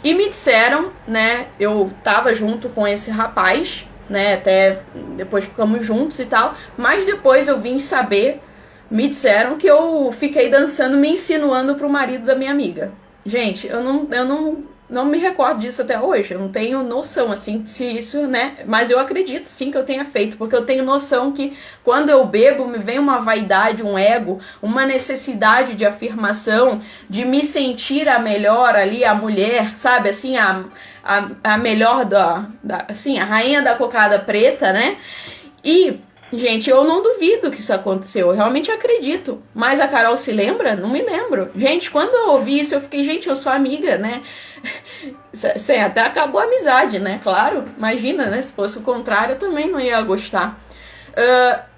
e me disseram, né, eu tava junto com esse rapaz, né, até depois ficamos juntos e tal, mas depois eu vim saber, me disseram que eu fiquei dançando, me insinuando pro marido da minha amiga. Gente, eu não me recordo disso até hoje, eu não tenho noção, assim, se isso, né, mas eu acredito, sim, que eu tenha feito, porque eu tenho noção que quando eu bebo, me vem uma vaidade, um ego, uma necessidade de afirmação, de me sentir a melhor ali, a mulher, sabe, assim, a melhor assim, a rainha da cocada preta, né, e... Gente, eu não duvido que isso aconteceu, eu realmente acredito. Mas a Carol se lembra? Não me lembro. Gente, quando eu ouvi isso, eu fiquei, gente, eu sou amiga, né? Até acabou a amizade, né? Claro, imagina, né? Se fosse o contrário, eu também não ia gostar.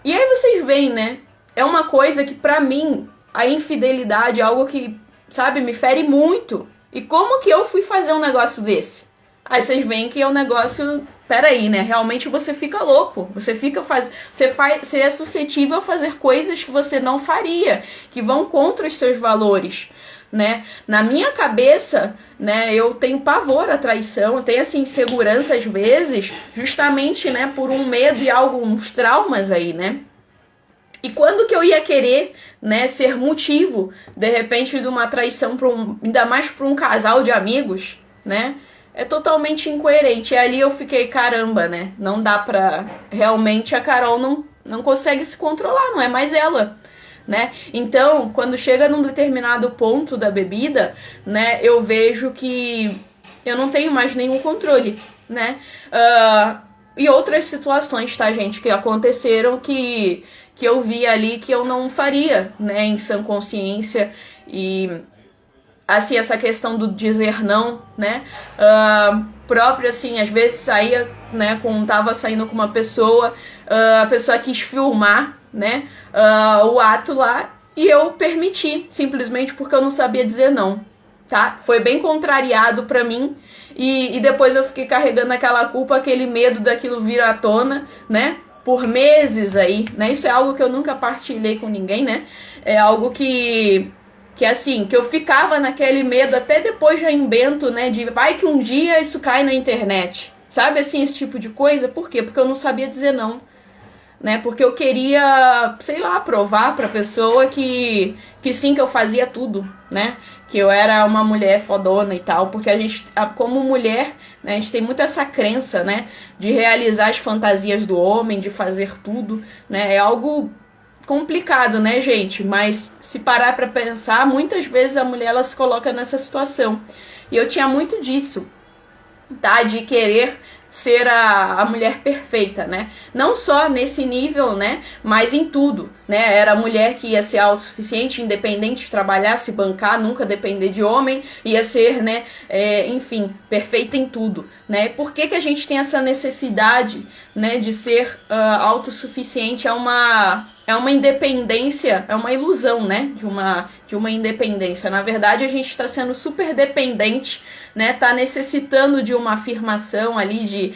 E aí vocês veem, né? É uma coisa que, pra mim, a infidelidade é algo que, sabe, me fere muito. E como que eu fui fazer um negócio desse? Aí vocês veem que é um negócio... Peraí, né? Realmente você fica louco. Você é suscetível a fazer coisas que você não faria, que vão contra os seus valores, né? Na minha cabeça, né, eu tenho pavor à traição, eu tenho essa insegurança às vezes, justamente, né, por um medo e alguns traumas aí, né? E quando que eu ia querer, né, ser motivo, de repente, de uma traição, ainda mais para um casal de amigos, né? É totalmente incoerente. E ali eu fiquei, caramba, né? Não dá pra... Realmente a Carol não consegue se controlar, não é mais ela, né? Então, quando chega num determinado ponto da bebida, né? Eu vejo que eu não tenho mais nenhum controle, né? E outras situações, tá, gente? Que aconteceram que eu vi ali que eu não faria, né? Em sã consciência e... assim, essa questão do dizer não, né, próprio, assim, às vezes saía, né, tava saindo com uma pessoa, a pessoa quis filmar, né, o ato lá, e eu permiti, simplesmente porque eu não sabia dizer não, tá, foi bem contrariado pra mim, e depois eu fiquei carregando aquela culpa, aquele medo daquilo vir à tona, né, por meses aí, né, isso é algo que eu nunca partilhei com ninguém, né, é algo que assim, que eu ficava naquele medo até depois já em Bento, né, de vai que um dia isso cai na internet, sabe, assim, esse tipo de coisa. Por quê? Porque eu não sabia dizer não, né, porque eu queria, sei lá, provar pra pessoa que sim, que eu fazia tudo, né, que eu era uma mulher fodona e tal, porque a gente, como mulher, né, a gente tem muito essa crença, né, de realizar as fantasias do homem, de fazer tudo, né, é algo... complicado, né, gente? Mas se parar pra pensar, muitas vezes a mulher ela se coloca nessa situação. E eu tinha muito disso, tá? De querer ser a mulher perfeita, né? Não só nesse nível, né? Mas em tudo, né? Era a mulher que ia ser autossuficiente, independente de trabalhar, se bancar, nunca depender de homem, ia ser, né? Enfim, perfeita em tudo, né? Por que que a gente tem essa necessidade, né? De ser autossuficiente? É uma independência, é uma ilusão, né, de uma independência. Na verdade, a gente está sendo super dependente, né, tá necessitando de uma afirmação ali,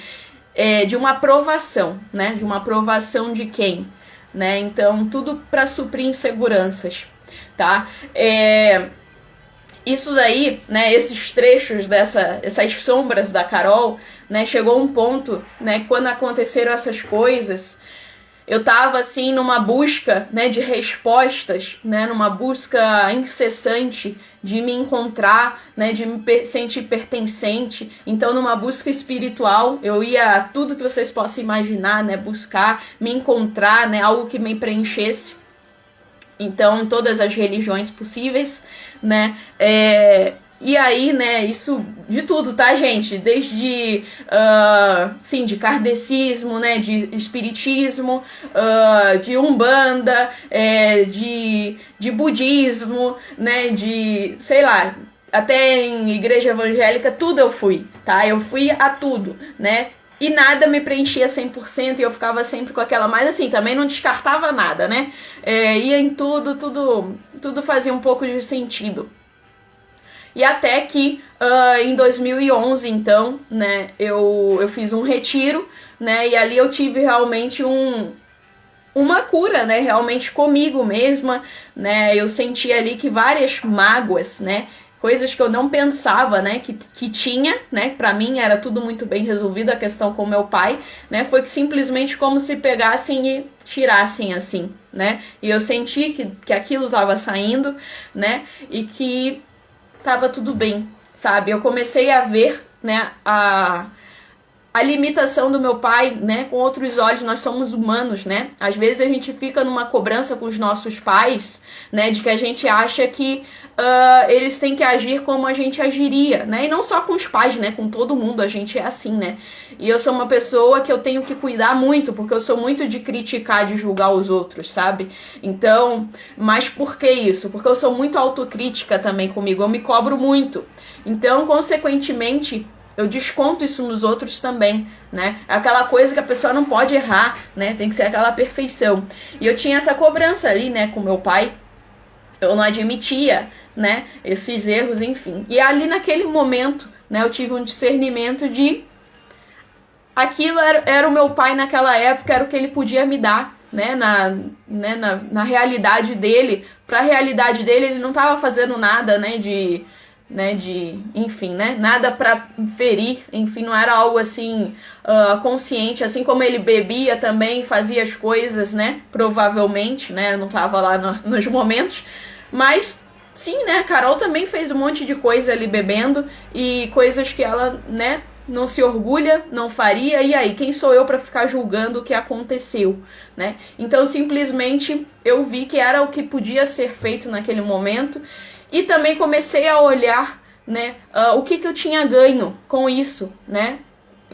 de uma aprovação, né, de uma aprovação de quem, né, então tudo para suprir inseguranças, tá? Isso daí, né, esses trechos essas sombras da Carol, né, chegou um ponto, né, quando aconteceram essas coisas, eu tava, assim, numa busca, né, de respostas, né, numa busca incessante de me encontrar, né, de me sentir pertencente. Então, numa busca espiritual, eu ia a tudo que vocês possam imaginar, né, buscar, me encontrar, né, algo que me preenchesse. Então, todas as religiões possíveis, né, e aí, né, isso de tudo, tá, gente? Desde, sim, de kardecismo, né, de espiritismo, de umbanda, de budismo, né, de, sei lá, até em igreja evangélica, tudo eu fui, tá? Eu fui a tudo, né? E nada me preenchia 100% e eu ficava sempre com aquela... Mas assim, também não descartava nada, né? Ia em tudo fazia um pouco de sentido. E até que em 2011, então, né, eu fiz um retiro, né, e ali eu tive realmente uma cura, né, realmente comigo mesma, né, eu senti ali que várias mágoas, né, coisas que eu não pensava, né, que tinha, né, pra mim era tudo muito bem resolvido, a questão com meu pai, né, foi que simplesmente como se pegassem e tirassem assim, né, e eu senti que aquilo tava saindo, né, e que tava tudo bem, sabe, eu comecei a ver, né, a limitação do meu pai, né, com outros olhos. Nós somos humanos, né? Às vezes a gente fica numa cobrança com os nossos pais, né, de que a gente acha que eles têm que agir como a gente agiria, né? E não só com os pais, né? Com todo mundo a gente é assim, né? E eu sou uma pessoa que eu tenho que cuidar muito, porque eu sou muito de criticar, de julgar os outros, sabe? Então, mas por que isso? Porque eu sou muito autocrítica também comigo, eu me cobro muito. Então, consequentemente, eu desconto isso nos outros também, né? Aquela coisa que a pessoa não pode errar, né? Tem que ser aquela perfeição. E eu tinha essa cobrança ali, né, com meu pai. Eu não admitia, né, esses erros, enfim. E ali naquele momento, né, eu tive um discernimento de aquilo era o meu pai naquela época, era o que ele podia me dar, né, na realidade dele. Pra realidade dele, ele não estava fazendo nada, né, enfim, né, nada pra ferir, enfim, não era algo assim consciente, assim como ele bebia também, fazia as coisas, né, provavelmente, né, eu não tava lá nos momentos, mas sim, né, a Carol também fez um monte de coisa ali bebendo, e coisas que ela, né, não se orgulha, não faria, e aí, quem sou eu para ficar julgando o que aconteceu, né? Então, simplesmente, eu vi que era o que podia ser feito naquele momento, e também comecei a olhar, né, o que eu tinha ganho com isso, né?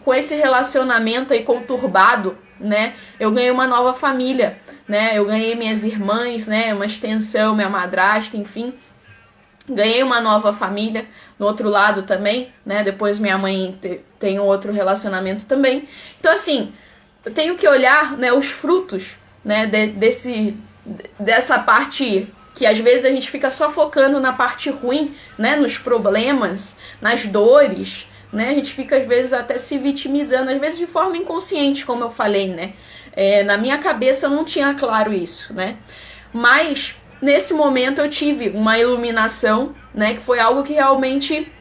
Com esse relacionamento aí conturbado, né? Eu ganhei uma nova família, né? Eu ganhei minhas irmãs, né? Uma extensão, minha madrasta, enfim. Ganhei uma nova família no outro lado também, né? Depois minha mãe tem outro relacionamento também. Então, assim, eu tenho que olhar, né, os frutos, né, dessa parte que às vezes a gente fica só focando na parte ruim, né, nos problemas, nas dores, né, a gente fica às vezes até se vitimizando, às vezes de forma inconsciente, como eu falei, né, na minha cabeça eu não tinha claro isso, né, mas nesse momento eu tive uma iluminação, né, que foi algo que realmente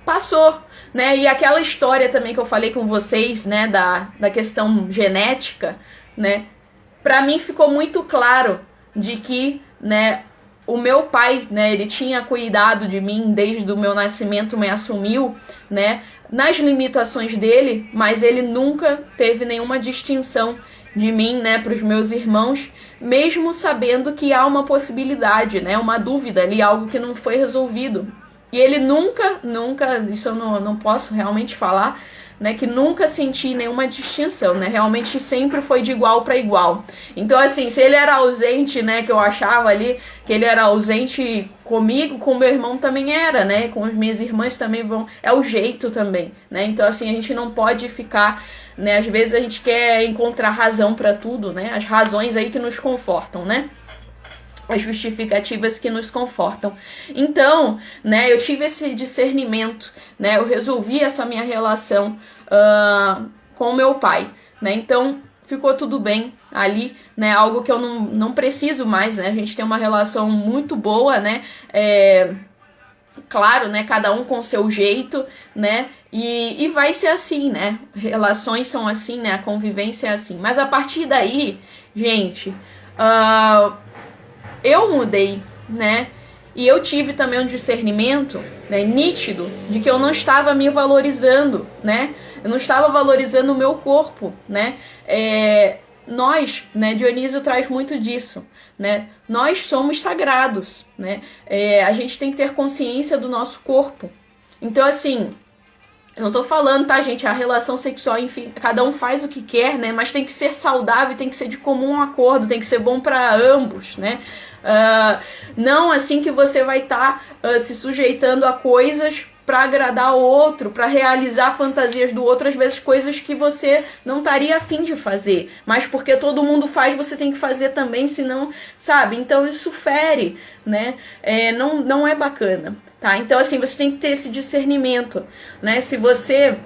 passou, né, e aquela história também que eu falei com vocês, né, da questão genética, né, pra mim ficou muito claro de que, né, o meu pai, né, ele tinha cuidado de mim desde o meu nascimento, me assumiu, né, nas limitações dele, mas ele nunca teve nenhuma distinção de mim, né, para os meus irmãos, mesmo sabendo que há uma possibilidade, né, uma dúvida ali, algo que não foi resolvido. E ele nunca, isso eu não posso realmente falar, né, que nunca senti nenhuma distinção, né, realmente sempre foi de igual para igual. Então, assim, se ele era ausente, né, que eu achava ali que ele era ausente comigo, com meu irmão também era, né, com as minhas irmãs também é o jeito também, né, então, assim, a gente não pode ficar, né, às vezes a gente quer encontrar razão para tudo, né, as razões aí que nos confortam, né, as justificativas que nos confortam. Então, né, eu tive esse discernimento, né, eu resolvi essa minha relação com o meu pai, né, então ficou tudo bem ali, né, algo que eu não preciso mais, né, a gente tem uma relação muito boa, né, claro, né, cada um com o seu jeito, né, e vai ser assim, né, relações são assim, né, a convivência é assim, mas a partir daí, gente, eu mudei, né? E eu tive também um discernimento, né, nítido de que eu não estava me valorizando, né? Eu não estava valorizando o meu corpo, né? Nós, né, Dionísio traz muito disso, né? Nós somos sagrados, né? A gente tem que ter consciência do nosso corpo. Então, assim, eu não tô falando, tá, gente? A relação sexual, enfim, cada um faz o que quer, né? Mas tem que ser saudável, tem que ser de comum acordo, tem que ser bom para ambos, né? Não assim que você vai estar se sujeitando a coisas para agradar o outro, para realizar fantasias do outro, às vezes coisas que você não estaria a fim de fazer, mas porque todo mundo faz, você tem que fazer também, senão, sabe? Então isso fere, né? Não é bacana, tá? Então assim, você tem que ter esse discernimento, né? Se você...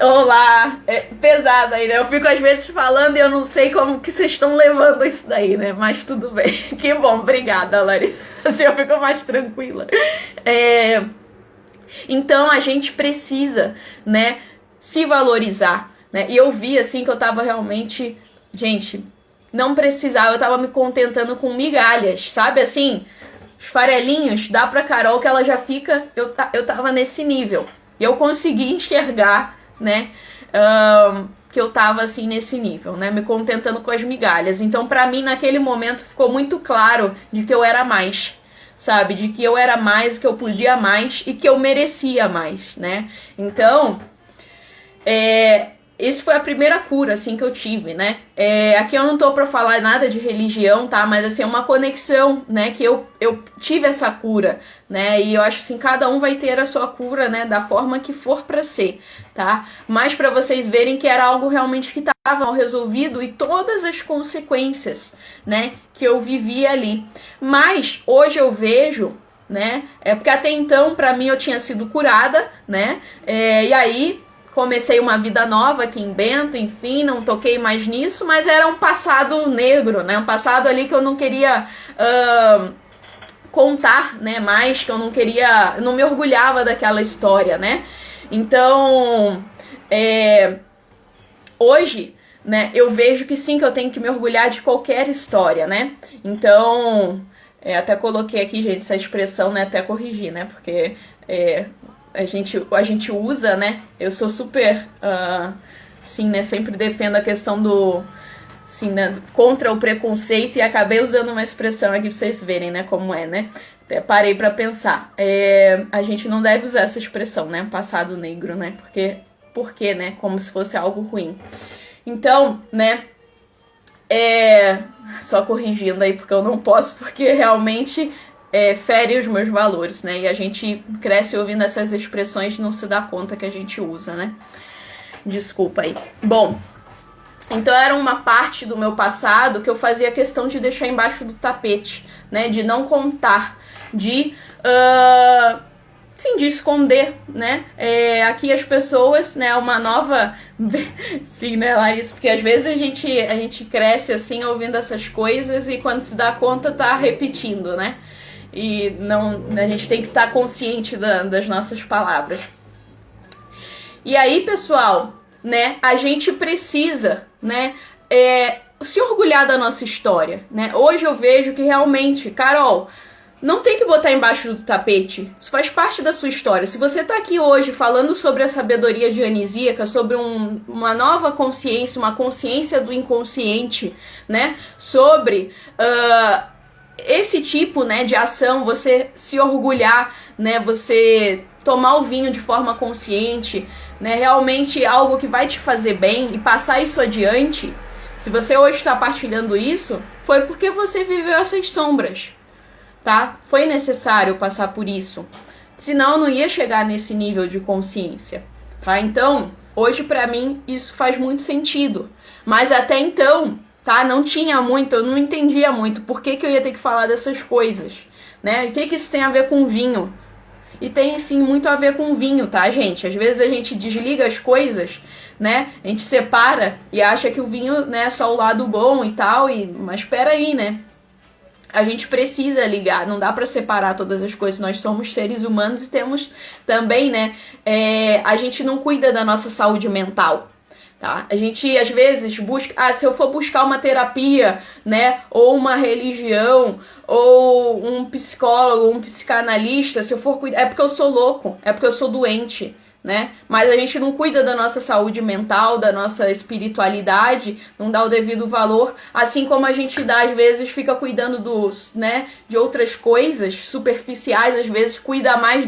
Olá, é pesado aí, né? Eu fico às vezes falando e eu não sei como que vocês estão levando isso daí, né? Mas tudo bem. Que bom, obrigada, Larissa. Assim eu fico mais tranquila. Então a gente precisa, né, se valorizar, né? E eu vi assim que eu tava realmente, gente, não precisava, eu tava me contentando com migalhas, sabe assim? Os farelinhos, dá pra Carol que ela já fica, eu tava nesse nível. E eu consegui enxergar, né, que eu tava assim nesse nível, né, me contentando com as migalhas. Então pra mim naquele momento ficou muito claro de que eu era mais, sabe, de que eu era mais, que eu podia mais e que eu merecia mais, né. Então esse foi a primeira cura, assim, que eu tive, né? Aqui eu não tô pra falar nada de religião, tá? Mas, assim, é uma conexão, né? Que eu tive essa cura, né? E eu acho, assim, cada um vai ter a sua cura, né? Da forma que for pra ser, tá? Mas pra vocês verem que era algo realmente que tava mal resolvido e todas as consequências, né? Que eu vivia ali. Mas, hoje eu vejo... né? Porque até então, pra mim, eu tinha sido curada, né? E aí... comecei uma vida nova aqui em Bento, enfim, não toquei mais nisso, mas era um passado negro, né? Um passado ali que eu não queria contar, né? Mais, que eu não queria, não me orgulhava daquela história, né? Então, hoje, né? Eu vejo que sim, que eu tenho que me orgulhar de qualquer história, né? Então, até coloquei aqui, gente, essa expressão, né? Até corrigir, né? Porque... a gente usa, né? Eu sou super, assim, né? Sempre defendo a questão do, assim, né? Contra o preconceito e acabei usando uma expressão aqui pra vocês verem, né? Como é, né? Até parei pra pensar. A gente não deve usar essa expressão, né? Passado negro, né? Porque, né? Como se fosse algo ruim. Então, né? Só corrigindo aí, porque eu não posso, porque realmente... fere os meus valores, né? E a gente cresce ouvindo essas expressões e não se dá conta que a gente usa, né? Desculpa aí. Bom, então era uma parte do meu passado que eu fazia questão de deixar embaixo do tapete, né? De não contar, de esconder, né? Aqui as pessoas, né? Uma nova... Sim, né, Larissa? Porque às vezes a gente cresce assim ouvindo essas coisas e quando se dá conta tá repetindo, né? E não, a gente tem que estar consciente das nossas palavras. E aí, pessoal, né, a gente precisa, né, se orgulhar da nossa história, né? Hoje eu vejo que realmente, Carol, não tem que botar embaixo do tapete. Isso faz parte da sua história. Se você tá aqui hoje falando sobre a sabedoria dionisíaca, sobre uma nova consciência, uma consciência do inconsciente, né, sobre... esse tipo, né, de ação, você se orgulhar, né, você tomar o vinho de forma consciente, né, realmente algo que vai te fazer bem e passar isso adiante, se você hoje está partilhando isso, foi porque você viveu essas sombras, tá? Foi necessário passar por isso, senão eu não ia chegar nesse nível de consciência, tá? Então, hoje pra mim isso faz muito sentido, mas até então... tá? Não tinha muito, eu não entendia muito por que eu ia ter que falar dessas coisas, né? E o que isso tem a ver com vinho? E tem, sim, muito a ver com vinho, tá, gente? Às vezes a gente desliga as coisas, né? A gente separa e acha que o vinho, né, é só o lado bom e tal, mas espera aí, né? A gente precisa ligar, não dá pra separar todas as coisas, nós somos seres humanos e temos também, né? A gente não cuida da nossa saúde mental. Tá? A gente às vezes busca, se eu for buscar uma terapia, né, ou uma religião, ou um psicólogo, um psicanalista, se eu for cuidar, é porque eu sou louco, é porque eu sou doente, né? Mas a gente não cuida da nossa saúde mental, da nossa espiritualidade, não dá o devido valor, assim como a gente dá, às vezes fica cuidando né, de outras coisas superficiais, às vezes cuida mais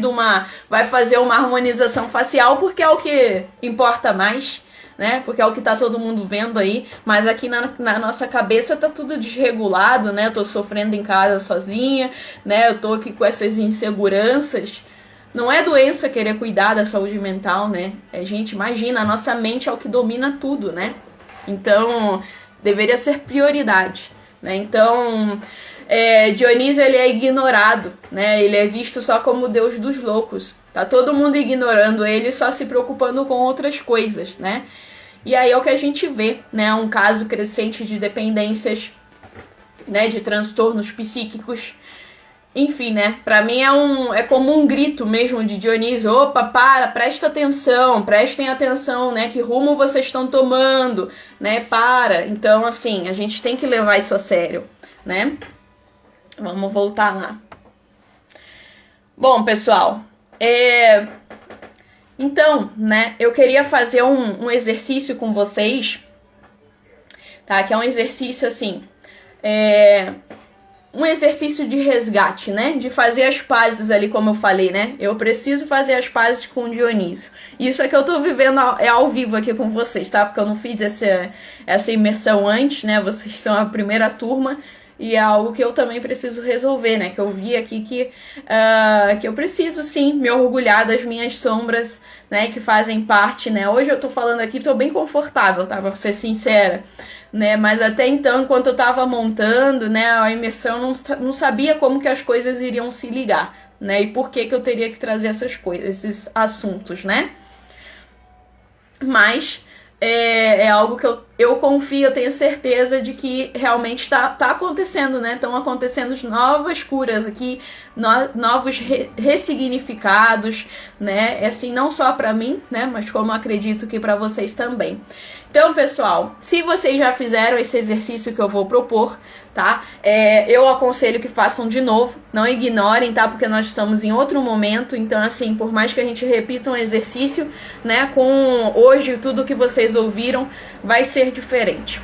vai fazer uma harmonização facial porque é o que importa mais, né? Porque é o que tá todo mundo vendo aí, mas aqui na nossa cabeça tá tudo desregulado, né? Eu tô sofrendo em casa sozinha, né? Eu tô aqui com essas inseguranças, Não é doença querer cuidar da saúde mental, né? Gente, imagina, a nossa mente é o que domina tudo, né? Então, deveria ser prioridade, né? Então, Dionísio, ele é ignorado, né? Ele é visto só como o deus dos loucos. Tá todo mundo ignorando ele, só se preocupando com outras coisas, né? E aí é o que a gente vê, né? Um caso crescente de dependências, né? De transtornos psíquicos. Enfim, né? Pra mim é como um grito mesmo de Dionísio. Opa, prestem atenção, né? Que rumo vocês estão tomando, né? Então, assim, a gente tem que levar isso a sério, né? Vamos voltar lá. Bom, pessoal, então, né, eu queria fazer um exercício com vocês, tá? Que é um exercício, assim, um exercício de resgate, né? De fazer as pazes ali, como eu falei, né? Eu preciso fazer as pazes com o Dionísio. Isso é que eu tô vivendo ao vivo aqui com vocês, tá? Porque eu não fiz essa imersão antes, né? Vocês são a primeira turma. E é algo que eu também preciso resolver, né? Que eu vi aqui que eu preciso, sim, me orgulhar das minhas sombras, né? Que fazem parte, né? Hoje eu tô falando aqui, tô bem confortável, tá? Pra ser sincera, né? Mas até então, enquanto eu tava montando, né? A imersão, não sabia como que as coisas iriam se ligar, né? E por que eu teria que trazer essas coisas, esses assuntos, né? Mas é algo que eu confio, eu tenho certeza de que realmente está acontecendo, né? Estão acontecendo novas curas aqui, novos ressignificados, né? Assim, não só para mim, né? Mas como eu acredito que para vocês também. Então, pessoal, se vocês já fizeram esse exercício que eu vou propor, tá? Eu aconselho que façam de novo, não ignorem, tá? Porque nós estamos em outro momento, então, assim, por mais que a gente repita um exercício, né? Com hoje, tudo que vocês ouviram vai ser diferente.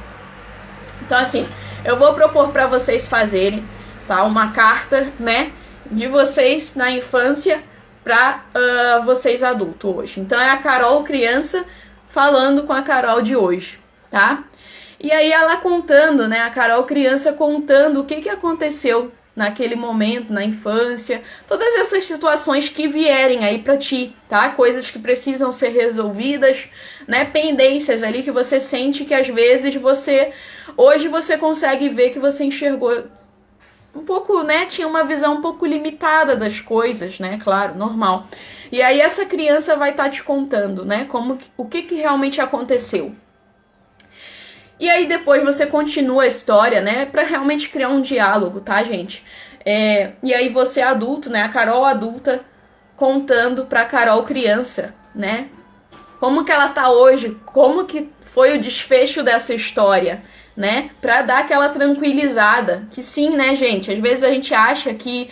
Então, assim, eu vou propor para vocês fazerem, tá? Uma carta, né? De vocês na infância para vocês adultos hoje. Então, é a Carol criança falando com a Carol de hoje, tá? E aí ela contando, né? A Carol criança contando o que aconteceu naquele momento, na infância, todas essas situações que vierem aí pra ti, tá? Coisas que precisam ser resolvidas, né? Pendências ali que você sente que às vezes hoje você consegue ver que você enxergou um pouco, né, tinha uma visão um pouco limitada das coisas, né, claro, normal. E aí essa criança vai estar te contando, né, o que realmente aconteceu. E aí depois você continua a história, né, pra realmente criar um diálogo, tá, gente? E aí você adulto, né, a Carol adulta, contando pra Carol criança, né, como que ela tá hoje, como que foi o desfecho dessa história, né, pra dar aquela tranquilizada, que sim, né, gente, às vezes a gente acha que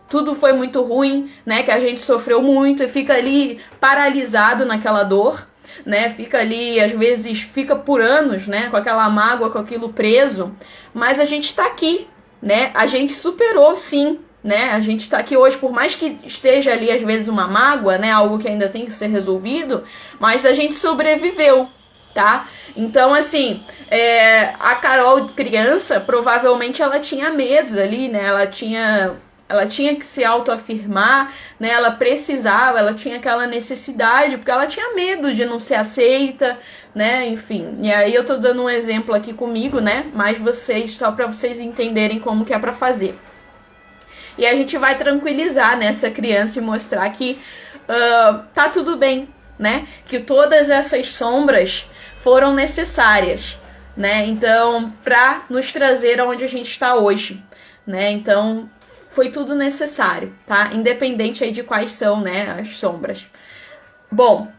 tudo foi muito ruim, né, que a gente sofreu muito e fica ali paralisado naquela dor, né, fica ali, às vezes fica por anos, né, com aquela mágoa, com aquilo preso, mas a gente tá aqui, né, a gente superou sim, né, a gente tá aqui hoje, por mais que esteja ali às vezes uma mágoa, né, algo que ainda tem que ser resolvido, mas a gente sobreviveu, tá? Então, assim, a Carol criança, provavelmente ela tinha medos ali, né? Ela tinha que se autoafirmar, né? Ela precisava, ela tinha aquela necessidade, porque ela tinha medo de não ser aceita, né? Enfim, e aí eu tô dando um exemplo aqui comigo, né? Mas só pra vocês entenderem como que é pra fazer. E a gente vai tranquilizar, né, essa criança e mostrar que tá tudo bem, né? Que todas essas sombras foram necessárias, né? Então, para nos trazer aonde a gente está hoje, né? Então, foi tudo necessário, tá? Independente aí de quais são, né, as sombras. Bom,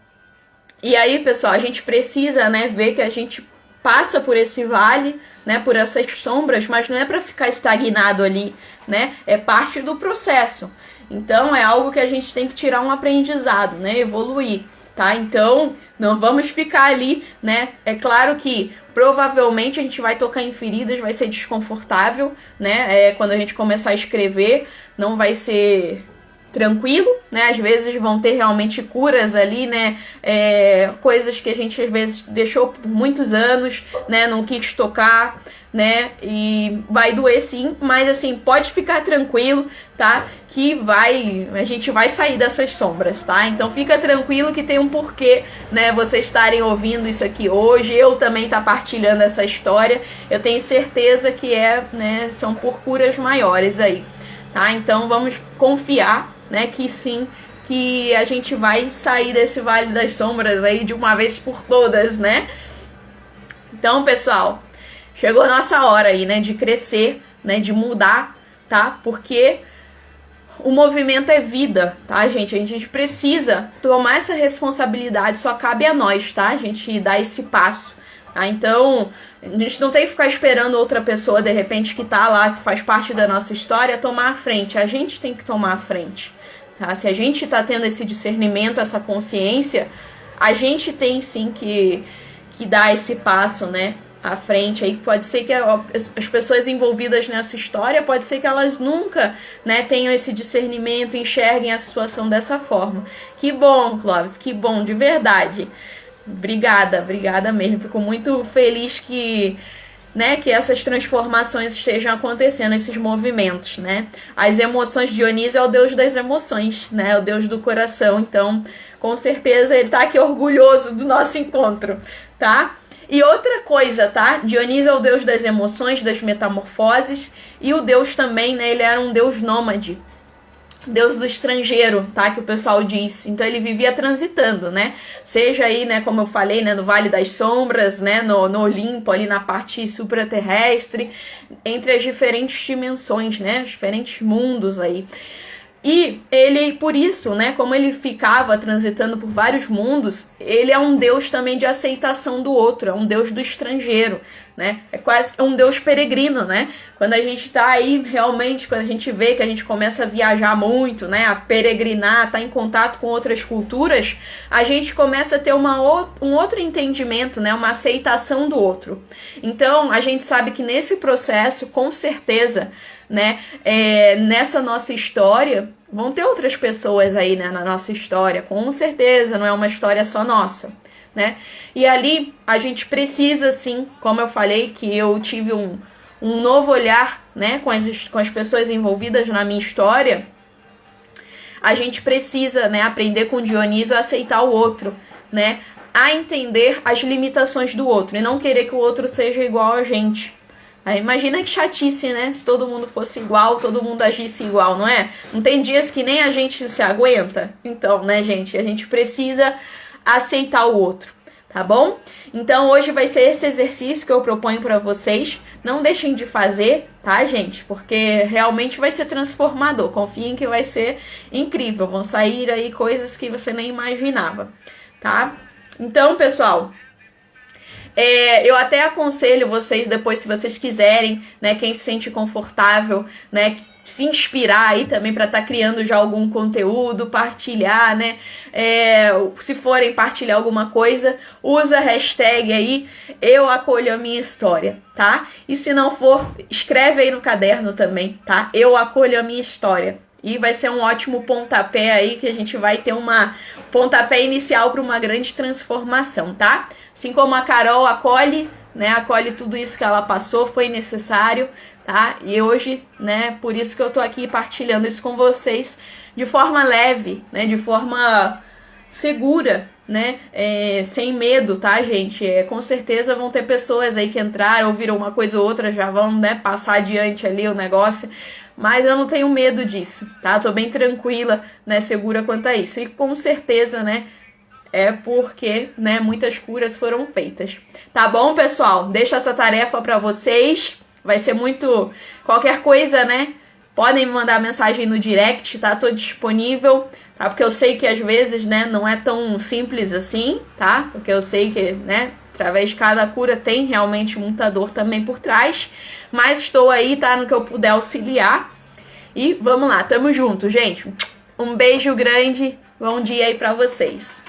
e aí, pessoal, a gente precisa, né, ver que a gente passa por esse vale, né, por essas sombras, mas não é para ficar estagnado ali, né? É parte do processo. Então, é algo que a gente tem que tirar um aprendizado, né? Evoluir. Tá? Então, não vamos ficar ali, né? É claro que provavelmente a gente vai tocar em feridas, vai ser desconfortável, né? Quando a gente começar a escrever, não vai ser tranquilo, né? Às vezes vão ter realmente curas ali, né? Coisas que a gente às vezes deixou por muitos anos, né? Não quis tocar, né? E vai doer sim, mas assim, pode ficar tranquilo, tá? Que a gente vai sair dessas sombras, tá? Então fica tranquilo que tem um porquê, né? Vocês estarem ouvindo isso aqui hoje, eu também tá partilhando essa história. Eu tenho certeza que né? São por curas maiores aí, tá? Então vamos confiar, né? Que sim, que a gente vai sair desse vale das sombras aí de uma vez por todas, né? Então, pessoal, chegou a nossa hora aí, né, de crescer, né, de mudar, tá? Porque o movimento é vida, tá, gente? A gente precisa tomar essa responsabilidade, só cabe a nós, tá? A gente dar esse passo, tá? Então, a gente não tem que ficar esperando outra pessoa, de repente, que tá lá, que faz parte da nossa história, tomar a frente. A gente tem que tomar a frente, tá? Se a gente tá tendo esse discernimento, essa consciência, a gente tem sim que dar esse passo, né? À frente, aí pode ser que as pessoas envolvidas nessa história, pode ser que elas nunca, né, tenham esse discernimento, enxerguem a situação dessa forma. Que bom, Clóvis, que bom, de verdade. Obrigada mesmo. Fico muito feliz que, né, que essas transformações estejam acontecendo, esses movimentos, né? As emoções, Dionísio é o deus das emoções, né? É o deus do coração, então, com certeza ele tá aqui orgulhoso do nosso encontro, tá? E outra coisa, tá? Dionísio é o deus das emoções, das metamorfoses, e o deus também, né? Ele era um deus nômade, deus do estrangeiro, tá? Que o pessoal diz. Então ele vivia transitando, né? Seja aí, né? Como eu falei, né? No Vale das Sombras, né? No Olimpo, ali na parte supraterrestre, entre as diferentes dimensões, né? Os diferentes mundos aí. E ele, por isso, né, como ele ficava transitando por vários mundos, ele é um deus também de aceitação do outro, é um deus do estrangeiro, né? É quase um deus peregrino, né? Quando a gente tá aí, realmente, quando a gente vê que a gente começa a viajar muito, né, a peregrinar, tá em contato com outras culturas, a gente começa a ter um outro entendimento, né, uma aceitação do outro. Então, a gente sabe que nesse processo, com certeza, né, nessa nossa história, vão ter outras pessoas aí, né, na nossa história, com certeza, não é uma história só nossa, né, e ali a gente precisa sim, como eu falei, que eu tive um novo olhar, né, com as pessoas envolvidas na minha história, a gente precisa, né, aprender com Dionísio a aceitar o outro, né, a entender as limitações do outro, e não querer que o outro seja igual a gente. Aí imagina que chatice, né? Se todo mundo fosse igual, todo mundo agisse igual, não é? Não tem dias que nem a gente se aguenta? Então, né, gente? A gente precisa aceitar o outro, tá bom? Então, hoje vai ser esse exercício que eu proponho para vocês. Não deixem de fazer, tá, gente? Porque realmente vai ser transformador. Confiem que vai ser incrível. Vão sair aí coisas que você nem imaginava, tá? Então, pessoal... eu até aconselho vocês depois, se vocês quiserem, né, quem se sente confortável, né, se inspirar aí também para estar criando já algum conteúdo, partilhar, né, se forem partilhar alguma coisa, usa a hashtag aí, eu acolho a minha história, tá? E se não for, escreve aí no caderno também, tá? Eu acolho a minha história. E vai ser um ótimo pontapé aí, que a gente vai ter uma pontapé inicial para uma grande transformação, tá? Assim como a Carol acolhe, né? Acolhe tudo isso que ela passou, foi necessário, tá? E hoje, né? Por isso que eu tô aqui partilhando isso com vocês de forma leve, né? De forma segura, né? Sem medo, tá, gente? Com certeza vão ter pessoas aí que entraram, ouviram uma coisa ou outra, já vão, né? Passar adiante ali o negócio. Mas eu não tenho medo disso, tá? Tô bem tranquila, né? Segura quanto a isso. E com certeza, né? É porque, né? Muitas curas foram feitas. Tá bom, pessoal? Deixa essa tarefa pra vocês. Vai ser muito... Qualquer coisa, né? Podem me mandar mensagem no direct, tá? Tô disponível, tá? Porque eu sei que às vezes, né? Não é tão simples assim, tá? Porque eu sei que, né? Através de cada cura tem realmente muita dor também por trás. Mas estou aí, tá? No que eu puder auxiliar. E vamos lá, tamo junto, gente. Um beijo grande. Bom dia aí pra vocês.